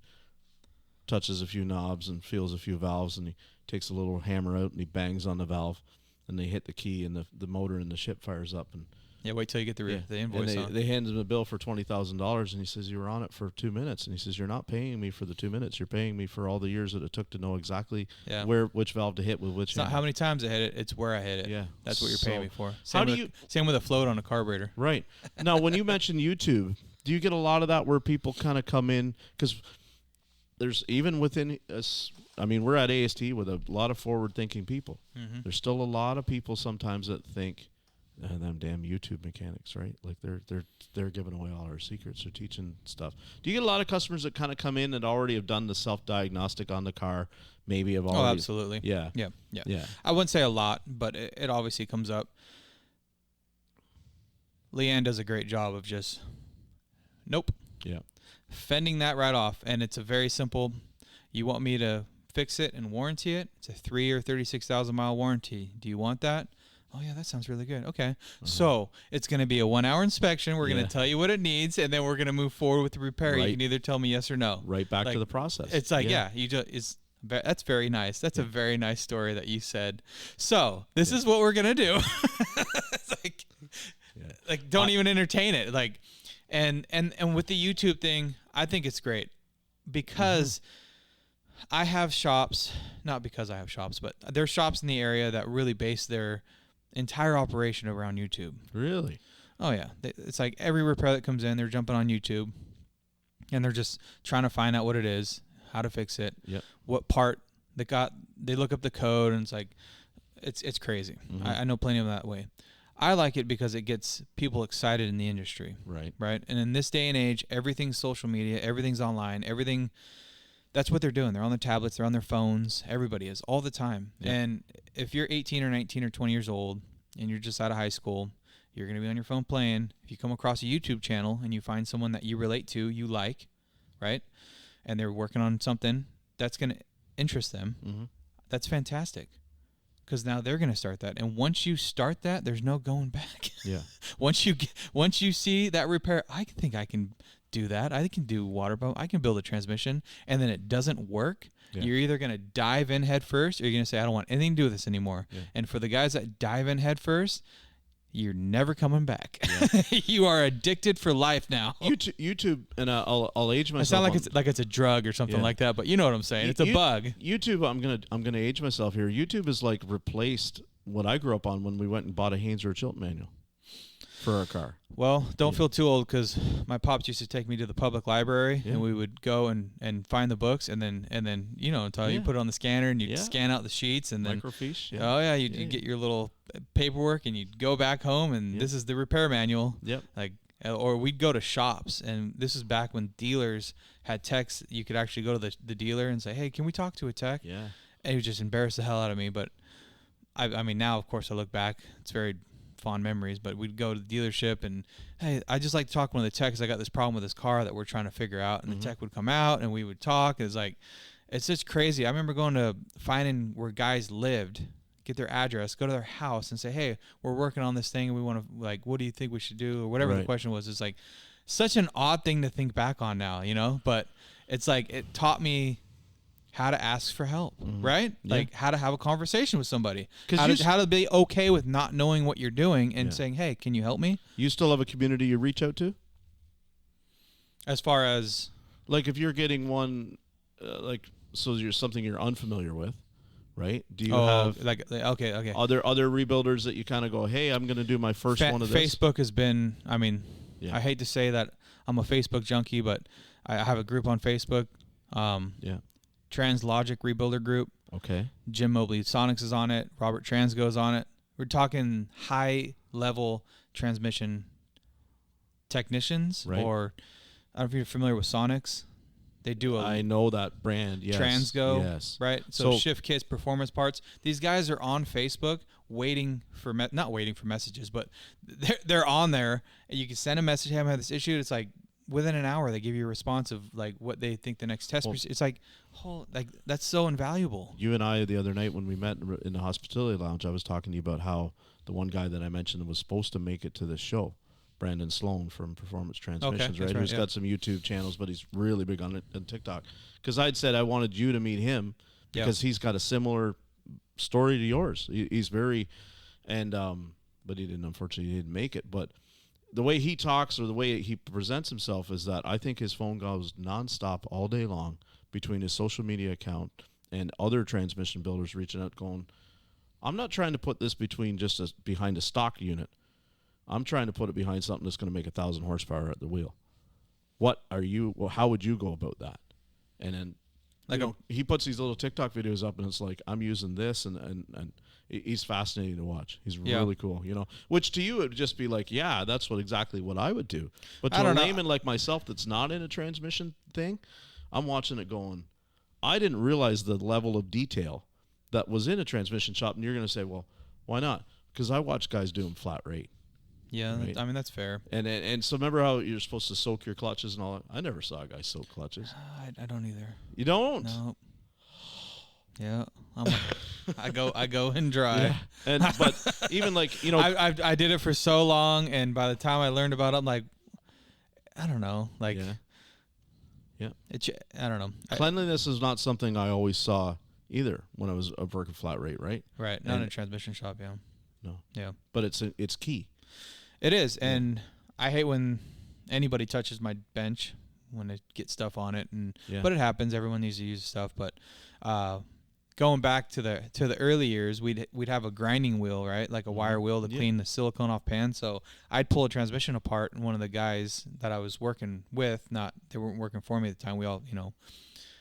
Speaker 3: touches a few knobs and feels a few valves, and he takes a little hammer out and he bangs on the valve, and they hit the key, and the motor in the ship fires up. And
Speaker 1: wait till you get the invoice.
Speaker 3: And they hand him a bill for $20,000, and he says, "You were on it for 2 minutes." And he says, "You're not paying me for the 2 minutes. You're paying me for all the years that it took to know exactly which valve to hit with which."
Speaker 1: It's not how many times I hit it; it's where I hit it. Yeah, that's what you're paying me for. Same with a float on a carburetor.
Speaker 3: Right. Now, when you mention YouTube, do you get a lot of that where people kind of come in because there's even within us? I mean, we're at AST with a lot of forward-thinking people. There's still a lot of people sometimes that think, them damn YouTube mechanics, right? Like they're giving away all our secrets. They're teaching stuff. Do you get a lot of customers that kind of come in and already have done the self-diagnostic on the car? Maybe have already.
Speaker 1: Oh, absolutely. Yeah. I wouldn't say a lot, but it obviously comes up. Leanne does a great job of just, nope. Yeah. Fending that right off, and it's a very simple. You want me to fix it and warranty it? It's a 3 or 36,000 mile warranty. Do you want that? Oh, yeah, that sounds really good. Okay. So it's going to be a 1 hour inspection. We're going to tell you what it needs, and then we're going to move forward with the repair. Right. You can either tell me yes or no.
Speaker 3: Right back to the process.
Speaker 1: It's like, that's very nice. That's a very nice story that you said. So this is what we're going to do. It's like, don't even entertain it. Like, and with the YouTube thing, I think it's great because I have shops, not because I have shops, but there's shops in the area that really base their entire operation around YouTube.
Speaker 3: Really?
Speaker 1: Oh, yeah. It's like every repair that comes in, they're jumping on YouTube, and they're just trying to find out what it is, how to fix it, what part they look up the code, and it's like, it's crazy. I know plenty of that way. I like it because it gets people excited in the industry. Right. Right. And in this day and age, everything's social media, everything's online, everything. That's what they're doing. They're on their tablets, they're on their phones. Everybody is all the time. Yeah. And if you're 18 or 19 or 20 years old and you're just out of high school, you're going to be on your phone playing. If you come across a YouTube channel and you find someone that you relate to, you like, right? And they're working on something that's going to interest them. That's fantastic. Because now they're going to start that. And once you start that, there's no going back. Yeah. Once you see that repair, I think I can do that. I can do water pump. I can build a transmission, and then it doesn't work. Yeah. You're either going to dive in head first, or you're going to say, I don't want anything to do with this anymore. Yeah. And for the guys that dive in head first, you're never coming back. Yeah. You are addicted for life now.
Speaker 3: YouTube, and I'll age myself.
Speaker 1: I sound like it's a drug or something like that, but you know what I'm saying. It's a bug.
Speaker 3: YouTube. I'm gonna age myself here. YouTube has like replaced what I grew up on when we went and bought a Haynes or a Chilton manual for our car.
Speaker 1: Well, don't feel too old, because my pops used to take me to the public library, and we would go and find the books, and then until you put it on the scanner and you'd scan out the sheets, and then
Speaker 3: microfiche.
Speaker 1: Oh yeah, you'd get your little paperwork, and you'd go back home, and this is the repair manual.
Speaker 3: Yep.
Speaker 1: Or we'd go to shops, and this is back when dealers had techs. You could actually go to the dealer and say, hey, can we talk to a tech?
Speaker 3: Yeah.
Speaker 1: And it would just embarrass the hell out of me. But I mean, now of course I look back, it's very fond memories, but we'd go to the dealership and, hey, I just like to talk to one of the techs. I got this problem with this car that we're trying to figure out. And the tech would come out and we would talk. It's just crazy. I remember going to finding where guys lived, get their address, go to their house and say, hey, we're working on this thing and we want to, what do you think we should do? Or whatever the question was. It's such an odd thing to think back on now, but it's it taught me how to ask for help, right? Yeah. How to have a conversation with somebody. How to be okay with not knowing what you're doing and saying, hey, can you help me?
Speaker 3: You still have a community you reach out to?
Speaker 1: As far as?
Speaker 3: If you're getting one, so you're something you're unfamiliar with, right? Do you have
Speaker 1: okay.
Speaker 3: Other rebuilders that you kind of go, hey, I'm going to do my first one of this?
Speaker 1: Facebook has been, I hate to say that I'm a Facebook junkie, but I have a group on Facebook. Translogic Rebuilder Group.
Speaker 3: Okay. Jim
Speaker 1: Mobley Sonics is on it. Robert Transgo's on it. We're talking high-level transmission technicians.
Speaker 3: Right.
Speaker 1: Or, I don't know if you're familiar with Sonics. They do
Speaker 3: I know that brand, yes.
Speaker 1: Transgo,
Speaker 3: yes.
Speaker 1: Right? So shift kits, performance parts. These guys are on Facebook waiting for, not waiting for messages, but they're on there, and you can send a message, hey, I have this issue. It's within an hour, they give you a response of what they think the next test. It's that's so invaluable.
Speaker 3: You and I the other night when we met in the hospitality lounge, I was talking to you about how the one guy that I mentioned was supposed to make it to this show, Brandon Sloan from Performance Transmissions, right? Who's got some YouTube channels, but he's really big on TikTok. Because I'd said I wanted you to meet him because he's got a similar story to yours. He's very, but he didn't make it. But the way he talks or the way he presents himself is that I think his phone goes nonstop all day long between his social media account and other transmission builders reaching out going, I'm not trying to put this behind a stock unit. I'm trying to put it behind something that's going to make 1,000 horsepower at the wheel. How would you go about that? And then he puts these little TikTok videos up and it's I'm using this and he's fascinating to watch. He's really cool, which to you it would just be that's exactly what I would do. But to a layman like myself that's not in a transmission thing, I'm watching it going, I didn't realize the level of detail that was in a transmission shop. And you're going to say, well, why not? Because I watch guys do them flat rate.
Speaker 1: Yeah, right? That's fair.
Speaker 3: And so remember how you're supposed to soak your clutches and all that? I never saw a guy soak clutches.
Speaker 1: I don't either.
Speaker 3: You don't?
Speaker 1: No. Yeah, I go and dry.
Speaker 3: Yeah. But even
Speaker 1: I did it for so long, and by the time I learned about it, I'm I don't know,
Speaker 3: yeah.
Speaker 1: I don't know.
Speaker 3: Cleanliness is not something I always saw either when I was working flat rate, right?
Speaker 1: Right, not in a transmission shop, yeah.
Speaker 3: No.
Speaker 1: Yeah.
Speaker 3: But it's key.
Speaker 1: It is, and I hate when anybody touches my bench when they get stuff on it, but it happens. Everyone needs to use stuff, but going back to the early years, we'd have a grinding wheel, right, like a wire wheel to clean the silicone off pan. So I'd pull a transmission apart, and one of the guys that I was working with, they weren't working for me at the time. We all,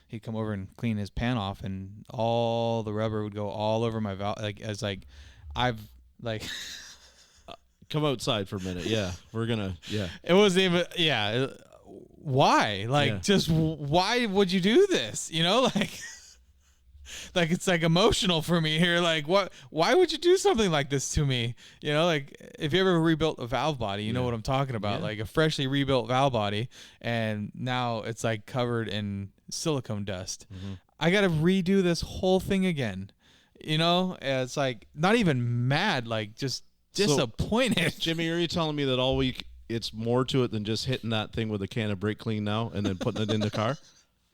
Speaker 1: he'd come over and clean his pan off, and all the rubber would go all over my valve,
Speaker 3: Come outside for a minute. Yeah, we're gonna. Yeah,
Speaker 1: it wasn't even. Yeah, why? Just why would you do this? It's emotional for me here. What? Why would you do something like this to me? If you ever rebuilt a valve body, you know what I'm talking about. A freshly rebuilt valve body, and now it's covered in silicone dust. Mm-hmm. I got to redo this whole thing again. It's not even mad. Just disappointed.
Speaker 3: So, Jimmy, are you telling me that all week it's more to it than just hitting that thing with a can of brake clean now and then putting it in the car?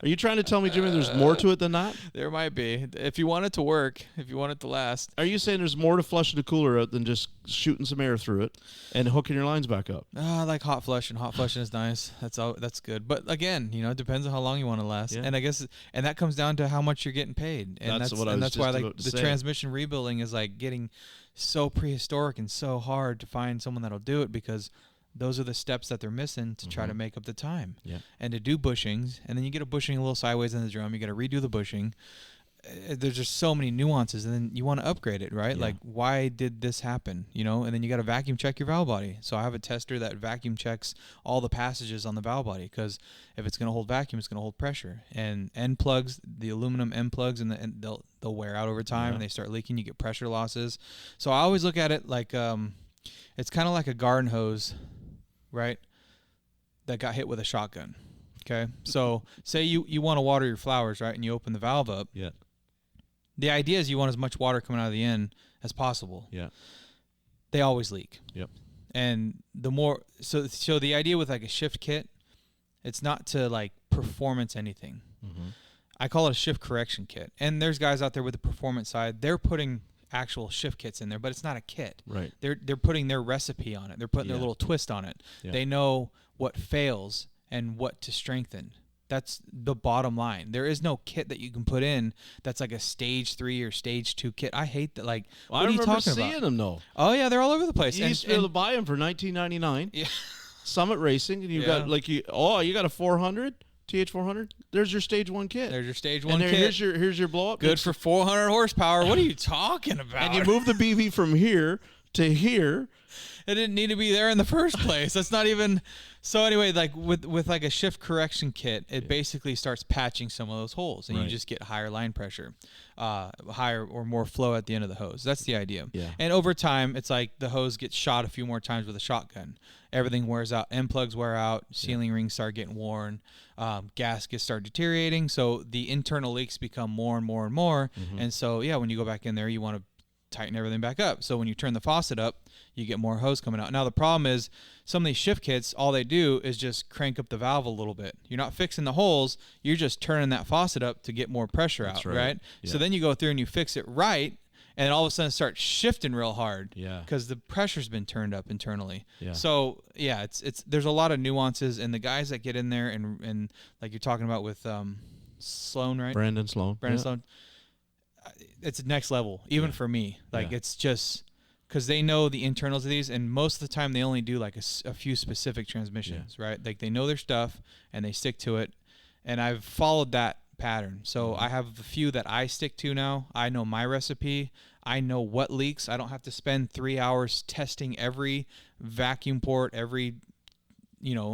Speaker 3: Are you trying to tell me, Jimmy, there's more to it than that?
Speaker 1: There might be. If you want it to work, if you want it to last.
Speaker 3: Are you saying there's more to flushing the cooler out than just shooting some air through it and hooking your lines back up?
Speaker 1: I like hot flushing. Hot flushing is nice. That's good. But again, it depends on how long you want to last. Yeah. And I guess that comes down to how much you're getting paid. And that's why the transmission rebuilding is like getting so prehistoric and so hard to find someone that'll do it, because those are the steps that they're missing to try to make up the time.
Speaker 3: Yeah.
Speaker 1: And to do bushings, and then you get a bushing a little sideways in the drum, you got to redo the bushing. There's just so many nuances, and then you want to upgrade it, right? Yeah. Like, why did this happen? And then you got to vacuum check your valve body. So I have a tester that vacuum checks all the passages on the valve body, because if it's going to hold vacuum, it's going to hold pressure. And end plugs, the aluminum end plugs, and they'll wear out over time, and they start leaking. You get pressure losses. So I always look at it like it's kind of like a garden hose, right, that got hit with a shotgun. Okay, so say you want to water your flowers, right, and you open the valve up.
Speaker 3: Yeah.
Speaker 1: The idea is you want as much water coming out of the end as possible.
Speaker 3: Yeah.
Speaker 1: They always leak.
Speaker 3: Yep.
Speaker 1: And the more so the idea with like a shift kit, it's not to like performance anything. Mm-hmm. I call it a shift correction kit. And there's guys out there with the performance side, they're putting actual shift kits in there, but it's not a kit.
Speaker 3: Right.
Speaker 1: They're putting their recipe on it. They're putting their little twist on it. Yeah. They know what fails and what to strengthen. That's the bottom line. There is no kit that you can put in that's like a stage 3 or stage 2 kit. I hate that. Like,
Speaker 3: well,
Speaker 1: what are you talking about?
Speaker 3: I remember seeing them though.
Speaker 1: Oh yeah, they're all over the place.
Speaker 3: You used to be able to buy them for $19.99.
Speaker 1: Yeah.
Speaker 3: Summit Racing, and you got you got a 400. TH400. There's your stage 1 kit.
Speaker 1: There's your stage 1 kit.
Speaker 3: Here's your blow up.
Speaker 1: Good for 400 horsepower. What are you talking about?
Speaker 3: And you move the BV from here to here.
Speaker 1: It didn't need to be there in the first place. That's not even. So anyway, like with like a shift correction kit, it basically starts patching some of those holes, and you just get higher line pressure, higher or more flow at the end of the hose. That's the idea.
Speaker 3: Yeah.
Speaker 1: And over time, it's like the hose gets shot a few more times with a shotgun. Everything wears out. End plugs wear out. Sealing rings start getting worn. Gaskets start deteriorating. So the internal leaks become more and more and more. Mm-hmm. And so when you go back in there, you want to tighten everything back up. So when you turn the faucet up, you get more hose coming out. Now the problem is some of these shift kits, all they do is just crank up the valve a little bit. You're not fixing the holes. You're just turning that faucet up to get more pressure out, right? Yeah. So then you go through and you fix it right, and all of a sudden it starts shifting real hard.
Speaker 3: Yeah.
Speaker 1: Because the pressure's been turned up internally.
Speaker 3: Yeah.
Speaker 1: So it's there's a lot of nuances, and the guys that get in there and like you're talking about with Sloan, right?
Speaker 3: Brandon Sloan.
Speaker 1: Sloan. It's next level, even for me. Like it's just because they know the internals of these, and most of the time they only do like a few specific transmissions, right? Like they know their stuff and they stick to it. And I've followed that pattern. So I have a few that I stick to now. I know my recipe. I know what leaks. I don't have to spend 3 hours testing every vacuum port, every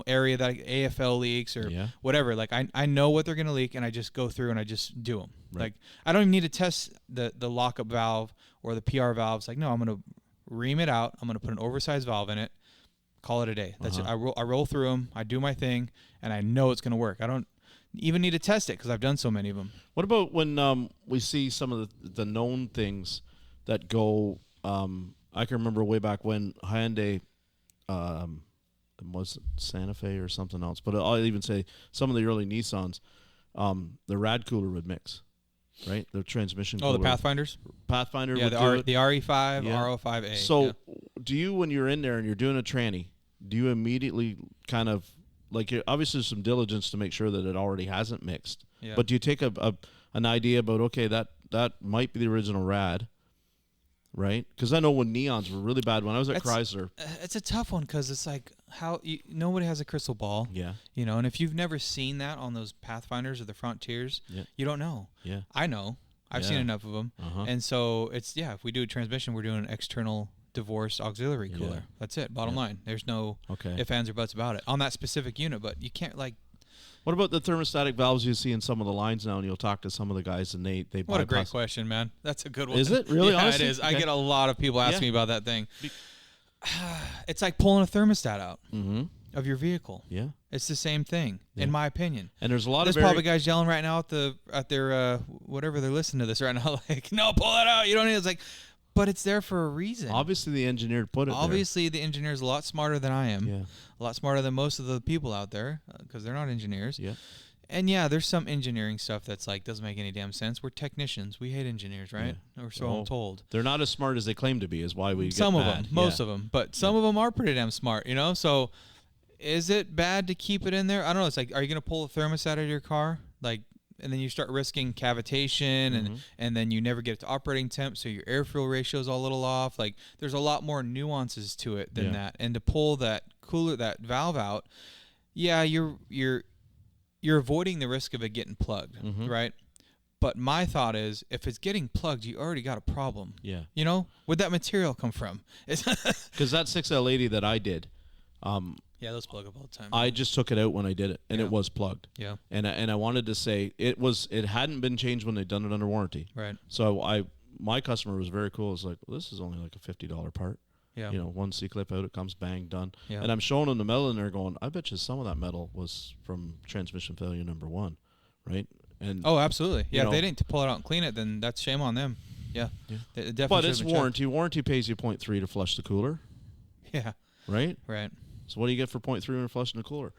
Speaker 1: area that AFL leaks or whatever. Like I know what they're going to leak, and I just go through and I just do them. Right. Like I don't even need to test the lockup valve or the PR valves. Like, no, I'm going to ream it out. I'm going to put an oversized valve in it. Call it a day. That's it. I roll through them. I do my thing, and I know it's going to work. I don't even need to test it because I've done so many of them.
Speaker 3: What about when we see some of the known things that go? I can remember way back when Hyundai. Was it Santa Fe or something else? But I'll even say some of the early Nissans, the rad cooler would mix, right? The transmission cooler.
Speaker 1: Oh, the Pathfinders?
Speaker 3: Pathfinder
Speaker 1: would
Speaker 3: do it.
Speaker 1: The RE5, RO5A.
Speaker 3: So do you, when you're in there and you're doing a tranny, do you immediately kind of, like, obviously there's some diligence to make sure that it already hasn't mixed. Yeah. But do you take an idea about, okay, that might be the original rad, right? Because I know when Neons were really bad, when I was at Chrysler.
Speaker 1: It's a tough one because it's like nobody has a crystal ball.
Speaker 3: Yeah.
Speaker 1: And if you've never seen that on those Pathfinders or the Frontiers, you don't know.
Speaker 3: Yeah.
Speaker 1: I know. I've seen enough of them. Uh-huh. And so it's, if we do a transmission, we're doing an external divorce auxiliary cooler. Yeah. That's it. Bottom line. There's no ifs, ands, or buts about it on that specific unit, but you can't
Speaker 3: What about the thermostatic valves you see in some of the lines now, and you'll talk to some of the guys, and they
Speaker 1: What a great question, man. That's a good one.
Speaker 3: Is it? Really?
Speaker 1: Yeah,
Speaker 3: honestly?
Speaker 1: it is. Okay. I get a lot of people asking me about that thing. It's like pulling a thermostat out of your vehicle.
Speaker 3: Yeah.
Speaker 1: It's the same thing, in my opinion.
Speaker 3: And there's a lot
Speaker 1: of probably guys yelling right now at their whatever they're listening to this right now, like, no, pull that out. You don't need it. It's like, But it's there for a reason.
Speaker 3: Obviously, the engineer put it
Speaker 1: Obviously, the engineer's a lot smarter than I am.
Speaker 3: Yeah.
Speaker 1: A lot smarter than most of the people out there because they're not engineers.
Speaker 3: Yeah.
Speaker 1: And yeah, there's some engineering stuff that's like doesn't make any damn sense. We're technicians. We hate engineers, right?
Speaker 3: Yeah.
Speaker 1: Or so I'm told.
Speaker 3: They're not as smart as they claim to be. Is why we
Speaker 1: some
Speaker 3: get
Speaker 1: of
Speaker 3: mad.
Speaker 1: them, most of them, but some of them are pretty damn smart. You know, so is it bad to keep it in there? I don't know. It's like, are you gonna pull a thermostat out of your car, like, and then you start risking cavitation, and then you never get it to operating temp, so your air-fuel ratio is all a little off. Like, there's a lot more nuances to it than that. And to pull that valve out, yeah, you're avoiding the risk of it getting plugged, right? But my thought is, if it's getting plugged, you already got a problem.
Speaker 3: Yeah.
Speaker 1: You know, where'd that material come from?
Speaker 3: Because that 6L80 that I did,
Speaker 1: yeah, those plug up all the time.
Speaker 3: I just took it out when I did it, and it was plugged.
Speaker 1: Yeah.
Speaker 3: And I wanted to say it hadn't been changed when they'd done it under warranty.
Speaker 1: Right.
Speaker 3: So my customer was very cool. It's like, well, this is only like a $50 part.
Speaker 1: Yeah.
Speaker 3: You know, one C-clip out, it comes, bang, done.
Speaker 1: Yeah.
Speaker 3: And I'm showing them the metal in there going, I bet you some of that metal was from transmission failure number 1, right? And
Speaker 1: oh, absolutely. Yeah,
Speaker 3: you
Speaker 1: if they
Speaker 3: know,
Speaker 1: didn't pull it out and clean it, then that's shame on them. Yeah. It definitely
Speaker 3: but it's
Speaker 1: should've been
Speaker 3: warranty. Warranty pays you 0.3 to flush the cooler.
Speaker 1: checked. Yeah.
Speaker 3: Right?
Speaker 1: Right.
Speaker 3: So what do you get for 0.3 when you're flushing the cooler?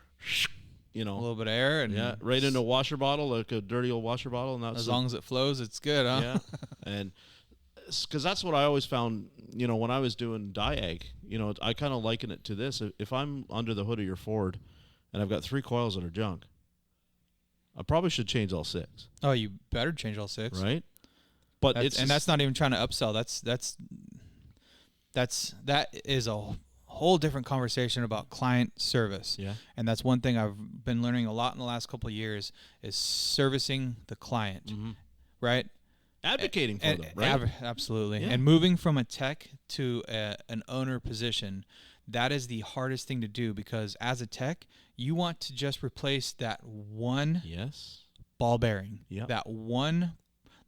Speaker 3: You know.
Speaker 1: A little bit of air and
Speaker 3: right into a washer bottle, like a dirty old washer bottle, and that's
Speaker 1: as long as it flows, it's good, huh?
Speaker 3: Yeah. And because that's what I always found, you know, when I was doing Diag, you know, I kind of liken it to this. If I'm under the hood of your Ford and I've got 3 coils that are junk, I probably should change all 6.
Speaker 1: Oh, you better change all 6.
Speaker 3: Right? But
Speaker 1: that's not even trying to upsell. That is a whole different conversation about client service.
Speaker 3: Yeah.
Speaker 1: And that's one thing I've been learning a lot in the last couple of years is servicing the client, right?
Speaker 3: Advocating for them, right?
Speaker 1: Absolutely.
Speaker 3: Yeah.
Speaker 1: And moving from a tech to an owner position, that is the hardest thing to do because as a tech, you want to just replace that one ball bearing.
Speaker 3: Yep.
Speaker 1: That one.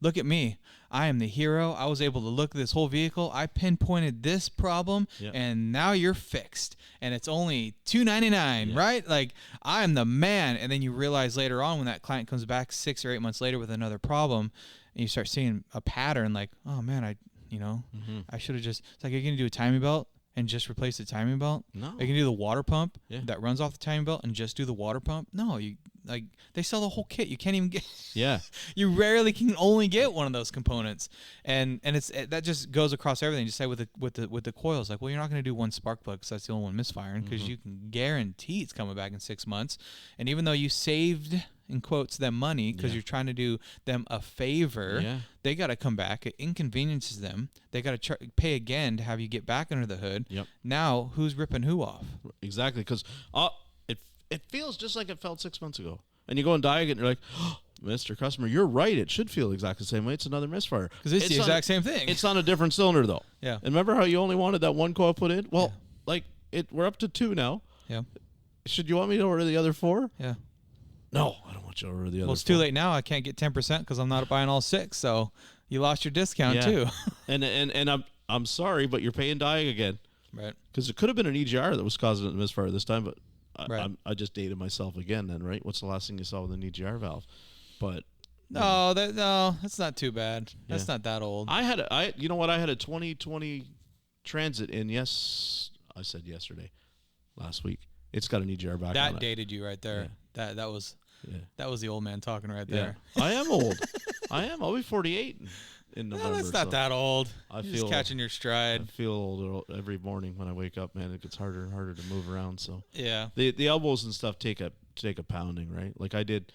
Speaker 1: Look at me. I am the hero. I was able to look at this whole vehicle. I pinpointed this problem, and now you're fixed. And it's only $299, right? Like, I am the man. And then you realize later on when that client comes back 6 or 8 months later with another problem, and you start seeing a pattern like, oh, man, I should have just – it's like, are you going to do a timing belt and just replace the timing belt?
Speaker 3: No.
Speaker 1: Are you going to do the water pump that runs off the timing belt and just do the water pump? No, they sell the whole kit. You can't even get.
Speaker 3: Yeah.
Speaker 1: You rarely can only get one of those components, and that just goes across everything. Just say with the coils, like, well, you're not going to do one spark plug because that's the only one misfiring because you can guarantee it's coming back in 6 months, and even though you saved in quotes them money because you're trying to do them a favor, they got to come back. It inconveniences them. They got to pay again to have you get back under the hood.
Speaker 3: Yep.
Speaker 1: Now who's ripping who off?
Speaker 3: Exactly, because it feels just like it felt 6 months ago. And you go and Diag it, and you're like, oh, Mr. Customer, you're right. It should feel exactly the same way. It's another misfire.
Speaker 1: Because it's the exact same thing.
Speaker 3: It's on a different cylinder, though.
Speaker 1: Yeah.
Speaker 3: And remember how you only wanted that one coil put in? Well, we're up to 2 now.
Speaker 1: Yeah.
Speaker 3: Should you want me to order the other 4?
Speaker 1: Yeah.
Speaker 3: No, I don't want you to order the other 4.
Speaker 1: Well, it's too late now. I can't get 10% because I'm not buying all 6. So you lost your discount too.
Speaker 3: and I'm sorry, but you're paying Diag again.
Speaker 1: Right.
Speaker 3: Because it could have been an EGR that was causing it to misfire this time, but I just dated myself again then, right? What's the last thing you saw with an EGR valve? But
Speaker 1: no, that's not too bad. That's not that old.
Speaker 3: I had a 2020 Transit in. Yes, I said yesterday, last week. It's got an EGR back on it.
Speaker 1: That dated you right there. Yeah. That was the old man talking right there.
Speaker 3: I am old. I am. I'll be 48 in November.
Speaker 1: No, that's not that old.
Speaker 3: You're
Speaker 1: just catching your stride.
Speaker 3: I feel old every morning when I wake up, man. It gets harder and harder to move around. So
Speaker 1: yeah,
Speaker 3: the elbows and stuff take a pounding, right? Like I did.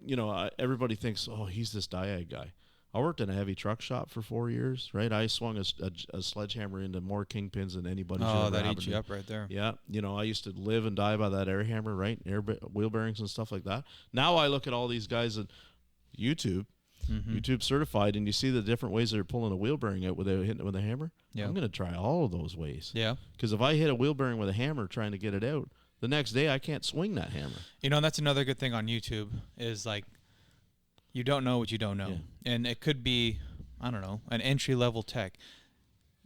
Speaker 3: You know, everybody thinks, oh, he's this Diag guy. I worked in a heavy truck shop for 4 years, right? I swung a sledgehammer into more kingpins than anybody should ever
Speaker 1: that
Speaker 3: happen
Speaker 1: eats you
Speaker 3: to.
Speaker 1: up right there.
Speaker 3: Yeah. You know, I used to live and die by that air hammer, right? Wheel bearings and stuff like that. Now I look at all these guys at YouTube, YouTube certified, and you see the different ways they're pulling a wheel bearing out without hitting it with a hammer. Yeah. I'm going to try all of those ways.
Speaker 1: Yeah.
Speaker 3: Because if I hit a wheel bearing with a hammer trying to get it out, the next day I can't swing that hammer.
Speaker 1: You know, that's another good thing on YouTube is like you don't know what you don't know. Yeah. And it could be, I don't know, an entry-level tech.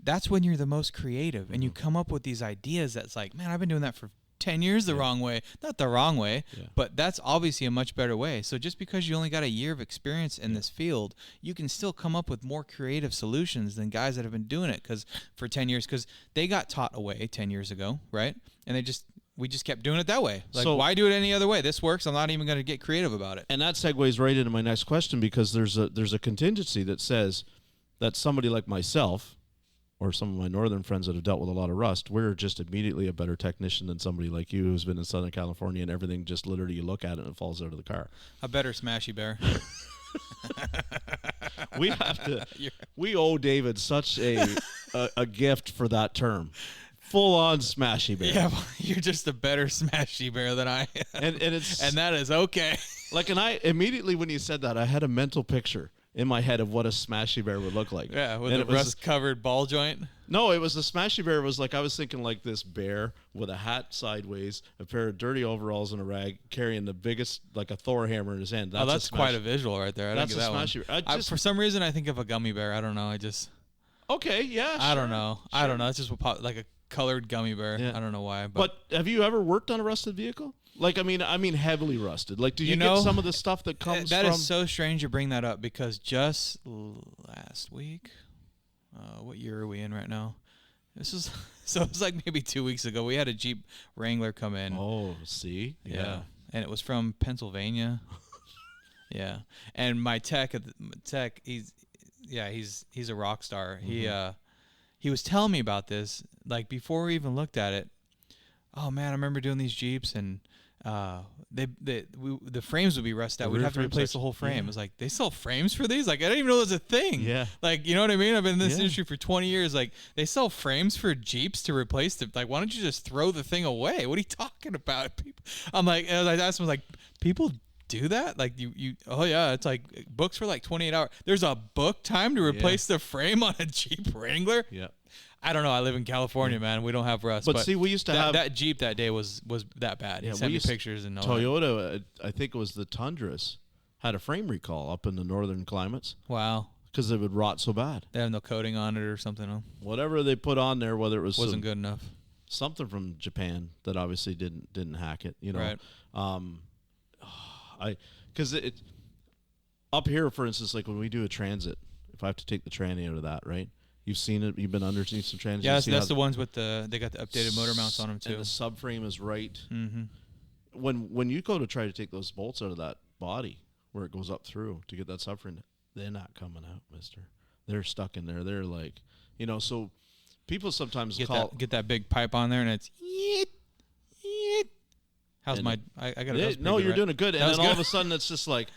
Speaker 1: That's when you're the most creative and you come up with these ideas that's like, man, I've been doing that for 10 years the wrong way. Not the wrong way, but that's obviously a much better way. So just because you only got a year of experience in this field, you can still come up with more creative solutions than guys that have been doing it for 10 years, because they got taught away 10 years ago, right? And we just kept doing it that way. Like, so, why do it any other way? This works. I'm not even going to get creative about it.
Speaker 3: And that segues right into my next question, because there's a contingency that says that somebody like myself or some of my northern friends that have dealt with a lot of rust, we're just immediately a better technician than somebody like you who's been in Southern California and everything just literally you look at it and it falls out of the car.
Speaker 1: A better smashy bear.
Speaker 3: We owe David such a gift for that term. Full on smashy bear.
Speaker 1: Yeah, well, you're just a better smashy bear than I am. And that is okay.
Speaker 3: And I immediately, when you said that, I had a mental picture in my head of what a smashy bear would look like.
Speaker 1: Yeah, with a rust-covered ball joint.
Speaker 3: No, it was a smashy bear. It was like, I was thinking like this bear with a hat sideways, a pair of dirty overalls and a rag, carrying the biggest, like a Thor hammer in his hand.
Speaker 1: That's quite a visual right there.
Speaker 3: That's a smashy bear.
Speaker 1: For some reason, I think of a gummy bear. I don't know.
Speaker 3: Okay, yeah,
Speaker 1: I don't know. Sure. I don't know. It's just like a colored gummy bear. Yeah. I don't know why.
Speaker 3: But have you ever worked on a rusted vehicle? Like, I mean heavily rusted. Like, do you get some of the stuff that comes
Speaker 1: from... That is so strange you bring that up, because just last week, what year are we in right now? So it was like maybe 2 weeks ago, we had a Jeep Wrangler come in.
Speaker 3: Oh, see?
Speaker 1: Yeah. And it was from Pennsylvania. Yeah. And my tech, he's a rock star. Mm-hmm. He was telling me about this, like, before we even looked at it. Oh man, I remember doing these Jeeps, and the frames would be rusted out. We'd have to replace the whole frame. Yeah. It was like, they sell frames for these? Like, I didn't even know there's a thing. Yeah. Like, you know what I mean? I've been in this industry for 20 years. Like, they sell frames for Jeeps to replace them. Like, why don't you just throw the thing away? What are you talking about? People, I'm like, and I asked him, like, people do that? Like, oh yeah, it's like books for like 28 hours. There's a book time to replace the frame on a Jeep Wrangler?
Speaker 3: Yeah.
Speaker 1: I don't know. I live in California, man. We don't have rust.
Speaker 3: But see, we used to have
Speaker 1: that Jeep that day was that bad. He sent me pictures and
Speaker 3: Toyota. I think it was the Tundras had a frame recall up in the northern climates.
Speaker 1: Wow.
Speaker 3: Because it would rot so bad.
Speaker 1: They have no coating on it or something. Huh?
Speaker 3: Whatever they put on there, whether it wasn't
Speaker 1: good enough.
Speaker 3: Something from Japan that obviously didn't hack it. You know.
Speaker 1: Right.
Speaker 3: Because it up here, for instance, like when we do a transit, if I have to take the tranny out of that, right? You've seen it. You've been underneath some transits.
Speaker 1: Yeah, that's the ones with they got the updated motor mounts on them too.
Speaker 3: And the subframe is right.
Speaker 1: Mm-hmm.
Speaker 3: When you go to try to take those bolts out of that body where it goes up through to get that subframe, they're not coming out, mister. They're stuck in there. They're like, so people sometimes
Speaker 1: get that big pipe on there, and it's yeet. How's my? I got it.
Speaker 3: No, you're doing it good. And then all of a sudden, it's just like,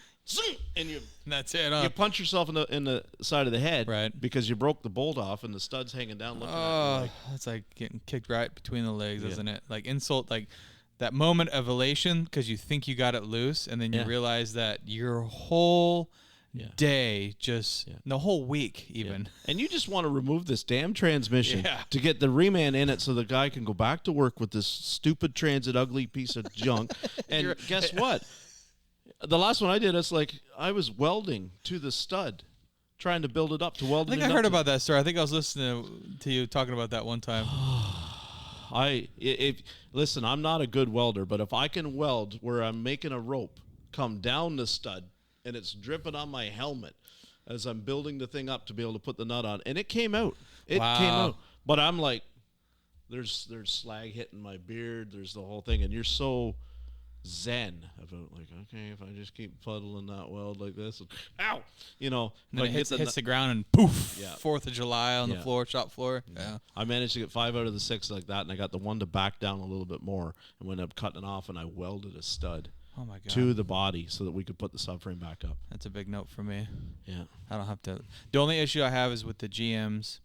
Speaker 3: and
Speaker 1: that's it.
Speaker 3: You punch yourself in the side of the head,
Speaker 1: right?
Speaker 3: Because you broke the bolt off, and the stud's hanging down. Looking at you like,
Speaker 1: it's like getting kicked right between the legs, isn't it? Like insult, like that moment of elation because you think you got it loose, and then you realize that your whole day, the whole week even.
Speaker 3: And you just want to remove this damn transmission to get the reman in it so the guy can go back to work with this stupid transit ugly piece of junk. And guess what? The last one I did, it's like I was welding to the stud, trying to build it up to weld it.
Speaker 1: I think I heard about that story. I think I was listening to you talking about that one time.
Speaker 3: Listen, I'm not a good welder, but if I can weld where I'm making a rope come down the stud and it's dripping on my helmet as I'm building the thing up to be able to put the nut on, and it came out. It came out. But I'm like, there's slag hitting my beard. There's the whole thing, and you're so zen about like, okay, if I just keep puddling that weld like this, ow,
Speaker 1: and then it hits the ground and poof, 4th of July on the floor, shop floor.
Speaker 3: Yeah. I managed to get 5 out of the 6 like that, and I got the one to back down a little bit more and went up cutting it off, and I welded a stud to the body so that we could put the subframe back up.
Speaker 1: That's a big note for me.
Speaker 3: Yeah.
Speaker 1: I don't have to. The only issue I have is with the GMs.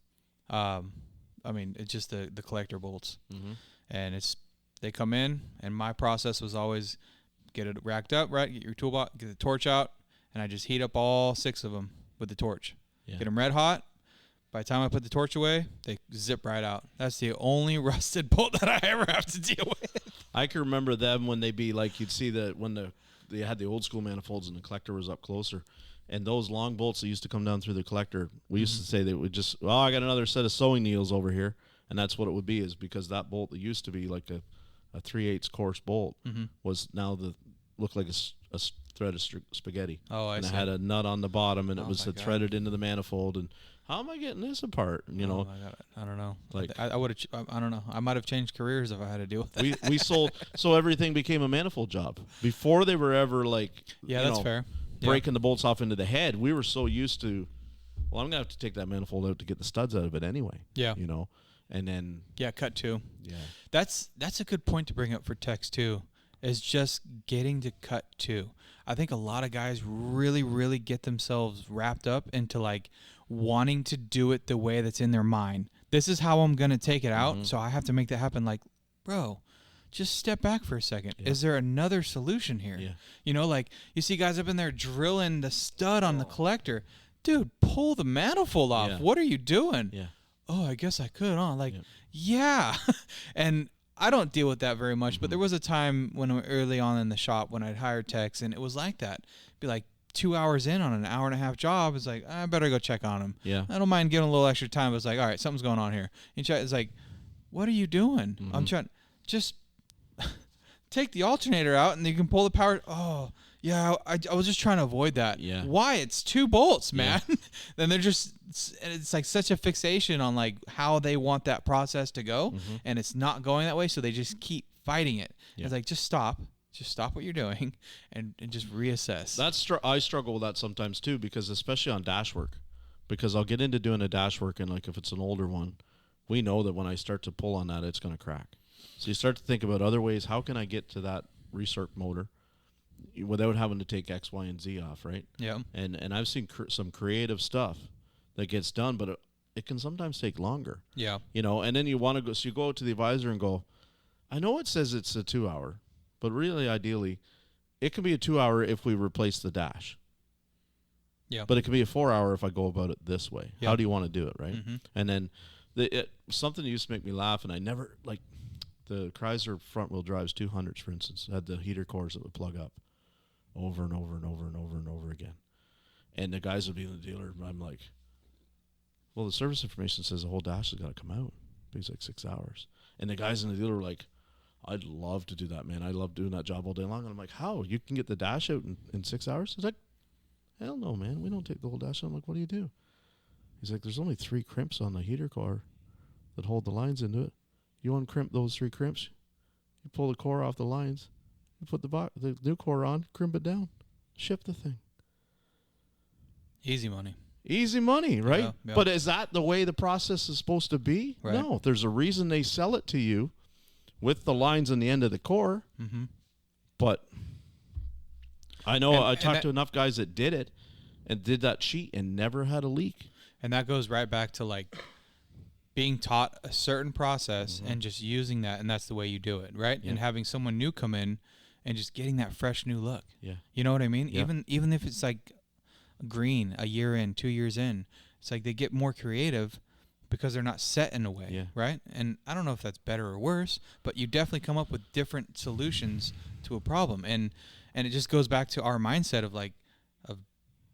Speaker 1: It's just the collector bolts.
Speaker 3: Mm-hmm.
Speaker 1: And they come in, and my process was always get it racked up, right? Get your toolbox, get the torch out, and I just heat up all 6 of them with the torch. Yeah. Get them red hot. By the time I put the torch away, they zip right out. That's the only rusted bolt that I ever have to deal with.
Speaker 3: I can remember them when they'd be like, you'd see they had the old school manifolds and the collector was up closer. And those long bolts that used to come down through the collector, we used to say they would just, I got another set of sewing needles over here. And that's what it would be, is because that bolt that used to be like a a 3/8 coarse bolt was now looked like a thread of spaghetti.
Speaker 1: Oh, I see.
Speaker 3: And it had a nut on the bottom, and it was threaded
Speaker 1: God.
Speaker 3: into the manifold. And how am I getting this apart? You know,
Speaker 1: I don't know.
Speaker 3: Like
Speaker 1: I would have. I don't know. I might have changed careers if I had to deal with that.
Speaker 3: we sold, so everything became a manifold job before they were ever like.
Speaker 1: Yeah, that's fair.
Speaker 3: Breaking the bolts off into the head. We were so used to. Well, I'm gonna have to take that manifold out to get the studs out of it anyway.
Speaker 1: Yeah.
Speaker 3: You know, and then.
Speaker 1: Yeah, cut two.
Speaker 3: Yeah.
Speaker 1: That's a good point to bring up for techs too, is just getting to cut two. I think a lot of guys really, really get themselves wrapped up into like wanting to do it the way that's in their mind. This is how I'm gonna take it out, so I have to make that happen. Like, bro, just step back for a second. Yeah. Is there another solution here? Yeah. You know, like you see guys up in there drilling the stud on the collector. Dude, pull the manifold off. Yeah. What are you doing? Yeah. Oh, I guess I could, huh? Like, yeah. And I don't deal with that very much, but there was a time when early on in the shop when I'd hire techs, and it was like that. Be like 2 hours in on an hour and a half job. It's like, I better go check on him. Yeah. I don't mind giving a little extra time, but it's like, all right, something's going on here. And it's like, what are you doing? I'm trying, just take the alternator out, and you can pull the power. Oh, yeah, I was just trying to avoid that. Yeah. Why? It's 2 bolts, man. Yeah. Then they're just, it's like such a fixation on like how they want that process to go, and it's not going that way, so they just keep fighting it. Yeah. It's like, just stop what you're doing, and just reassess.
Speaker 3: I struggle with that sometimes too, because especially on dash work, because I'll get into doing a dash work, and like if it's an older one, we know that when I start to pull on that, it's going to crack. So you start to think about other ways. How can I get to that recirc motor without having to take X, Y, and Z off, right?
Speaker 1: Yeah.
Speaker 3: And I've seen some creative stuff that gets done, but it can sometimes take longer. Yeah. You know, and then you want to go, so you go out to the advisor and go, I know it says it's a 2 hour, but really ideally, it can be a 2 hour if we replace the dash. Yeah. But it can be a 4 hour if I go about it this way. Yeah. How do you want to do it, right? And then something that used to make me laugh, and I never, like, the Chrysler front wheel drives 200s, for instance, had the heater cores that would plug up over and over and over and over and over again. And the guys would be in the dealer, and I'm like, well, the service information says the whole dash has got to come out. It's like 6 hours. And the guys in the dealer were like, I'd love to do that, man. I love doing that job all day long. And I'm like, how? You can get the dash out in 6 hours? He's like, hell no, man. We don't take the whole dash out. I'm like, what do you do? He's like, there's only 3 crimps on the heater core that hold the lines into it. You uncrimp those 3 crimps, you pull the core off the lines, you put the new core on, crimp it down, ship the thing.
Speaker 1: Easy money.
Speaker 3: Easy money, right?
Speaker 1: Yeah, yeah.
Speaker 3: But is that the way the process is supposed to be? Right. No, there's a reason they sell it to you with the lines on the end of the core. But I know I talked to enough guys that did it and did that sheet and never had a leak.
Speaker 1: And that goes right back to like being taught a certain process and just using that, and that's the way you do it, right? Yeah. And having someone new come in and just getting that fresh new look. Yeah. You know what I mean? Yeah. Even if it's like green a year in, 2 years in, it's like they get more creative because they're not set in a way, right? And I don't know if that's better or worse, but you definitely come up with different solutions to a problem. And it just goes back to our mindset of like,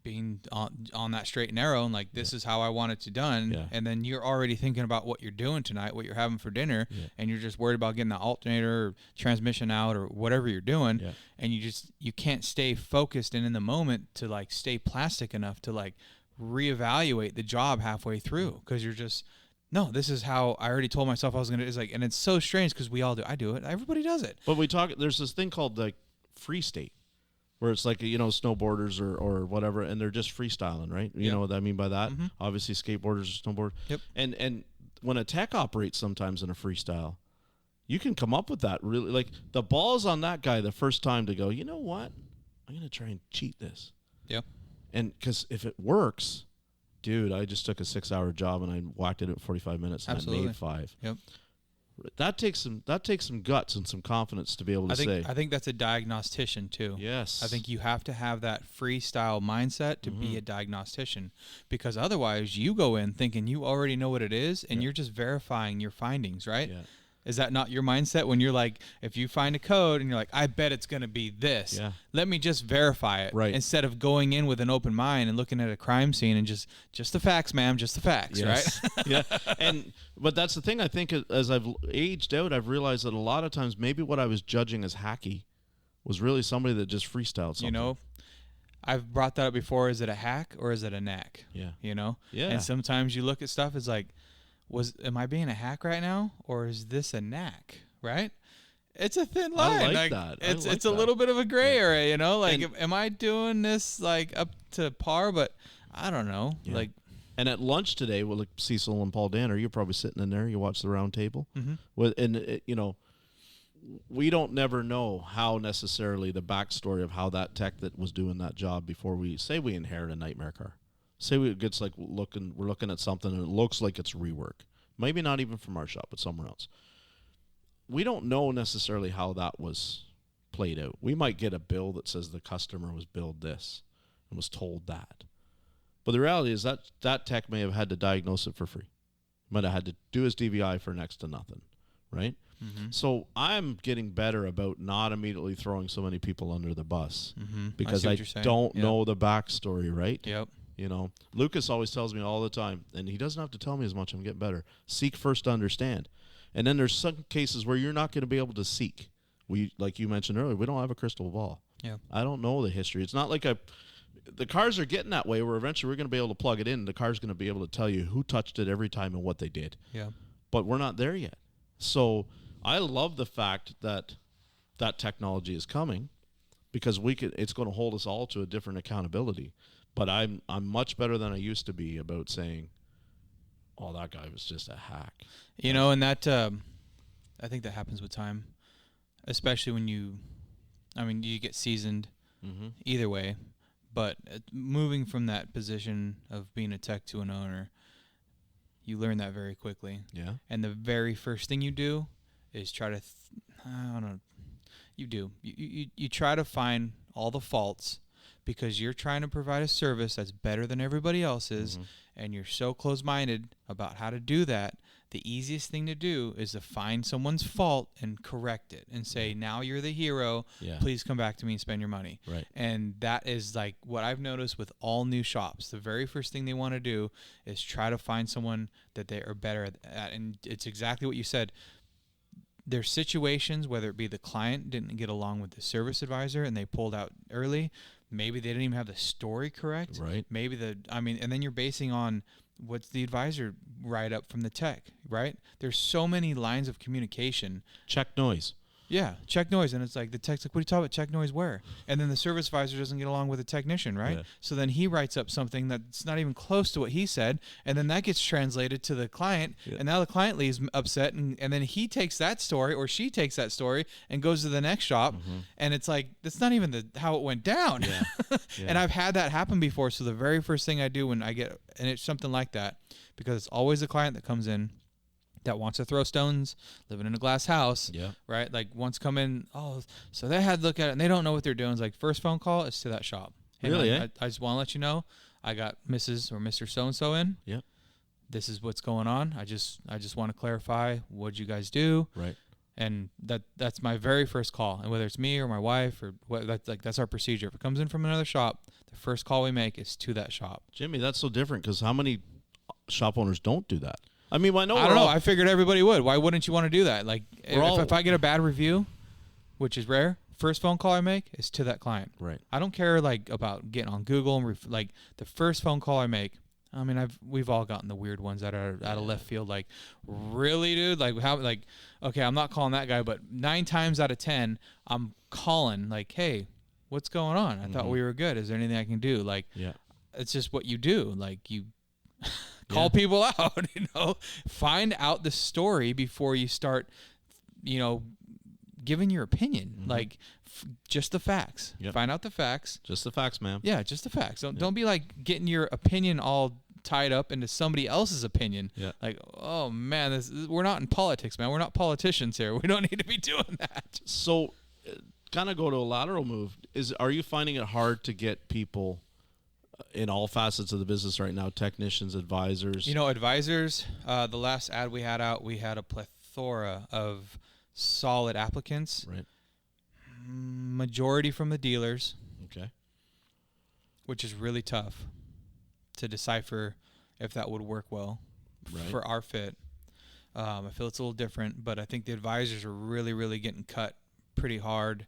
Speaker 1: being on that straight and narrow, and like, this is how I want it to done. Yeah. And then you're already thinking about what you're doing tonight, what you're having for dinner, and you're just worried about getting the alternator or transmission out or whatever you're doing. Yeah. And you can't stay focused and in the moment to like stay plastic enough to like reevaluate the job halfway through, because you're just, no, this is how I already told myself I was going to. It's like, and it's so strange because we all do. I do it. Everybody does it.
Speaker 3: But there's this thing called like free state, where it's like, snowboarders or whatever, and they're just freestyling, right? You know what I mean by that? Obviously, skateboarders or snowboard. Yep. And when a tech operates sometimes in a freestyle, you can come up with that really, like, the ball's on that guy the first time to go, you know what? I'm going to try and cheat this. Yep. And because if it works, dude, I just took a 6-hour job and I whacked it at 45 minutes and I made 5. Yep. That takes some guts and some confidence to be able to say.
Speaker 1: I think that's a diagnostician too.
Speaker 3: Yes.
Speaker 1: I think you have to have that freestyle mindset to be a diagnostician, because otherwise you go in thinking you already know what it is and you're just verifying your findings, right? Yeah. Is that not your mindset when you're like, if you find a code and you're like, I bet it's going to be this.
Speaker 3: Yeah.
Speaker 1: Let me just verify it.
Speaker 3: Right.
Speaker 1: Instead of going in with an open mind and looking at a crime scene and just the facts, ma'am, just the facts,
Speaker 3: Yes.
Speaker 1: right?
Speaker 3: Yeah. But that's the thing. I think as I've aged out, I've realized that a lot of times maybe what I was judging as hacky was really somebody that just freestyled something.
Speaker 1: You know, I've brought that up before. Is it a hack or is it a knack?
Speaker 3: Yeah.
Speaker 1: You know?
Speaker 3: Yeah.
Speaker 1: And sometimes you look at stuff, it's like, am I being a hack right now, or is this a knack? Right? It's a thin line.
Speaker 3: I like that.
Speaker 1: It's a little bit of a gray area, you know? Like, am I doing this like up to par? But I don't know.
Speaker 3: Yeah.
Speaker 1: Like,
Speaker 3: and at lunch today, well, like Cecil and Paul Danner, you're probably sitting in there. You watch the round table. You know, we don't never know how necessarily the backstory of how that tech that was doing that job before we inherit a nightmare car. Say it gets like we're looking at something and it looks like it's rework. Maybe not even from our shop, but somewhere else. We don't know necessarily how that was played out. We might get a bill that says the customer was billed this and was told that. But the reality is that tech may have had to diagnose it for free. Might have had to do his DVI for next to nothing, right? So I'm getting better about not immediately throwing so many people under the bus because I don't know the backstory, right?
Speaker 1: Yep.
Speaker 3: You know, Lucas always tells me all the time, and he doesn't have to tell me as much. I'm getting better. Seek first to understand. And then there's some cases where you're not going to be able to seek. Like you mentioned earlier, we don't have a crystal ball.
Speaker 1: Yeah.
Speaker 3: I don't know the history. It's not like the cars are getting that way where eventually we're going to be able to plug it in. The car's going to be able to tell you who touched it every time and what they did.
Speaker 1: Yeah.
Speaker 3: But we're not there yet. So I love the fact that that technology is coming because it's going to hold us all to a different accountability. But I'm much better than I used to be about saying, oh, that guy was just a hack.
Speaker 1: You know, and that I think that happens with time, especially when you get seasoned either way. But moving from that position of being a tech to an owner, you learn that very quickly.
Speaker 3: Yeah.
Speaker 1: And the very first thing you do is try to, I don't know, you try to find all the faults because you're trying to provide a service that's better than everybody else's, and you're so close-minded about how to do that. The easiest thing to do is to find someone's fault and correct it and say, now you're the hero.
Speaker 3: Yeah.
Speaker 1: Please come back to me and spend your money.
Speaker 3: Right.
Speaker 1: And that is like what I've noticed with all new shops. The very first thing they want to do is try to find someone that they are better at. And it's exactly what you said. There's situations, whether it be the client didn't get along with the service advisor and they pulled out early. Maybe they didn't even have the story correct.
Speaker 3: Right.
Speaker 1: Maybe and then you're basing on what's the advisor write up from the tech, right? There's so many lines of communication.
Speaker 3: Check noise.
Speaker 1: Yeah, check noise. And it's like the tech's like, what are you talking about? Check noise where? And then the service advisor doesn't get along with the technician, right?
Speaker 3: Yeah.
Speaker 1: So then he writes up something that's not even close to what he said. And then that gets translated to the client. Yeah. And now the client leaves upset. And then he takes that story or she takes that story and goes to the next shop. And it's like, that's not even how it went down.
Speaker 3: Yeah. Yeah.
Speaker 1: And I've had that happen before. So the very first thing I do when I get, and it's something like that, because it's always the client that comes in that wants to throw stones, living in a glass house, right? Like once come in, so they had to look at it and they don't know what they're doing. It's like first phone call is to that shop. Hey,
Speaker 3: really?
Speaker 1: Man, I just want to let you know, I got Mrs. or Mr. So-and-so in.
Speaker 3: Yep.
Speaker 1: This is what's going on. I just want to clarify, what'd you guys do?
Speaker 3: Right.
Speaker 1: And that's my very first call. And whether it's me or my wife or what, that's our procedure. If it comes in from another shop, the first call we make is to that shop.
Speaker 3: Jimmy, that's so different because how many shop owners don't do that? I mean, I
Speaker 1: don't know. I figured everybody would. Why wouldn't you want to do that? Like, if I get a bad review, which is rare, first phone call I make is to that client.
Speaker 3: Right.
Speaker 1: I don't care like about getting on Google and like the first phone call I make. I mean, we've all gotten the weird ones that are out of left field. Like, really, dude? Like, how? Like, okay, I'm not calling that guy, but 9 times out of 10, I'm calling like, hey, what's going on? I thought we were good. Is there anything I can do? Like, it's just what you do. Like you. Call people out, find out the story before you start, giving your opinion. Like, just the facts.
Speaker 3: Yep.
Speaker 1: Find out the facts.
Speaker 3: Just the facts, man.
Speaker 1: Yeah, just the facts. Don't be like getting your opinion all tied up into somebody else's opinion.
Speaker 3: Yeah.
Speaker 1: Like, oh man, we're not in politics, man. We're not politicians here. We don't need to be doing that.
Speaker 3: So, kind of go to a lateral move. Are you finding it hard to get people in all facets of the business right now, technicians, advisors?
Speaker 1: Advisors, the last ad we had out, we had a plethora of solid applicants.
Speaker 3: Right.
Speaker 1: Majority from the dealers.
Speaker 3: Okay.
Speaker 1: Which is really tough to decipher if that would work well for our fit. I feel it's a little different, but I think the advisors are really, really getting cut pretty hard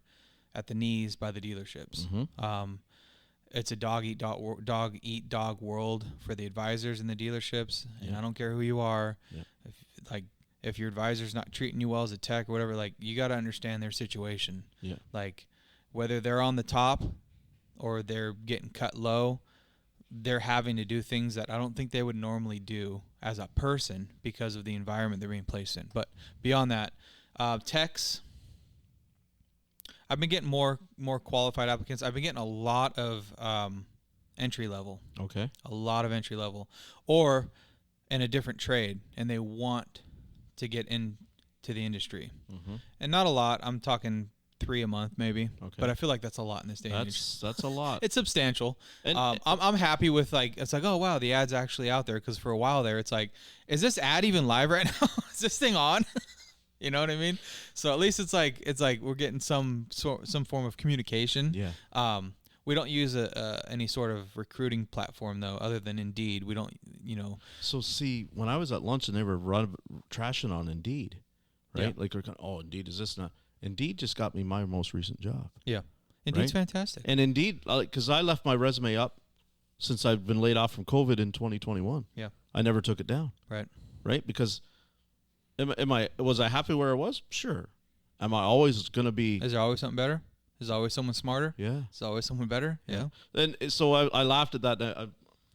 Speaker 1: at the knees by the dealerships.
Speaker 3: Mm-hmm.
Speaker 1: It's a dog eat dog world for the advisors in the dealerships, and I don't care who you are. Yeah. If your advisor's not treating you well as a tech or whatever, like, you got to understand their situation.
Speaker 3: Yeah.
Speaker 1: Like, whether they're on the top or they're getting cut low, they're having to do things that I don't think they would normally do as a person because of the environment they're being placed in. But beyond that, techs, I've been getting more qualified applicants. I've been getting a lot of entry level.
Speaker 3: Okay.
Speaker 1: A lot of entry level, or in a different trade, and they want to get into the industry. Mm-hmm. And not a lot. I'm talking 3 a month maybe. Okay. But I feel like that's a lot in this day and age. That's
Speaker 3: a lot.
Speaker 1: It's substantial. And I'm happy with, like, it's like, oh wow, the ad's actually out there, because for a while there it's like, is this ad even live right now? Is this thing on? You know what I mean? So at least it's like we're getting some form of communication.
Speaker 3: Yeah.
Speaker 1: We don't use any sort of recruiting platform though, other than Indeed. We don't,
Speaker 3: So see, when I was at lunch and they were trashing on Indeed, right? Yeah. Like, they're going, oh, Indeed, is this not? Indeed just got me my most recent job.
Speaker 1: Yeah. Indeed's fantastic.
Speaker 3: And Indeed, because I left my resume up since I've been laid off from COVID in 2021.
Speaker 1: Yeah.
Speaker 3: I never took it down.
Speaker 1: Right.
Speaker 3: Right? Because was I happy where I was? Sure. Am I always going to be?
Speaker 1: Is there always something better? Is there always someone smarter?
Speaker 3: Yeah.
Speaker 1: Is there always someone better? Yeah.
Speaker 3: And so I laughed at that.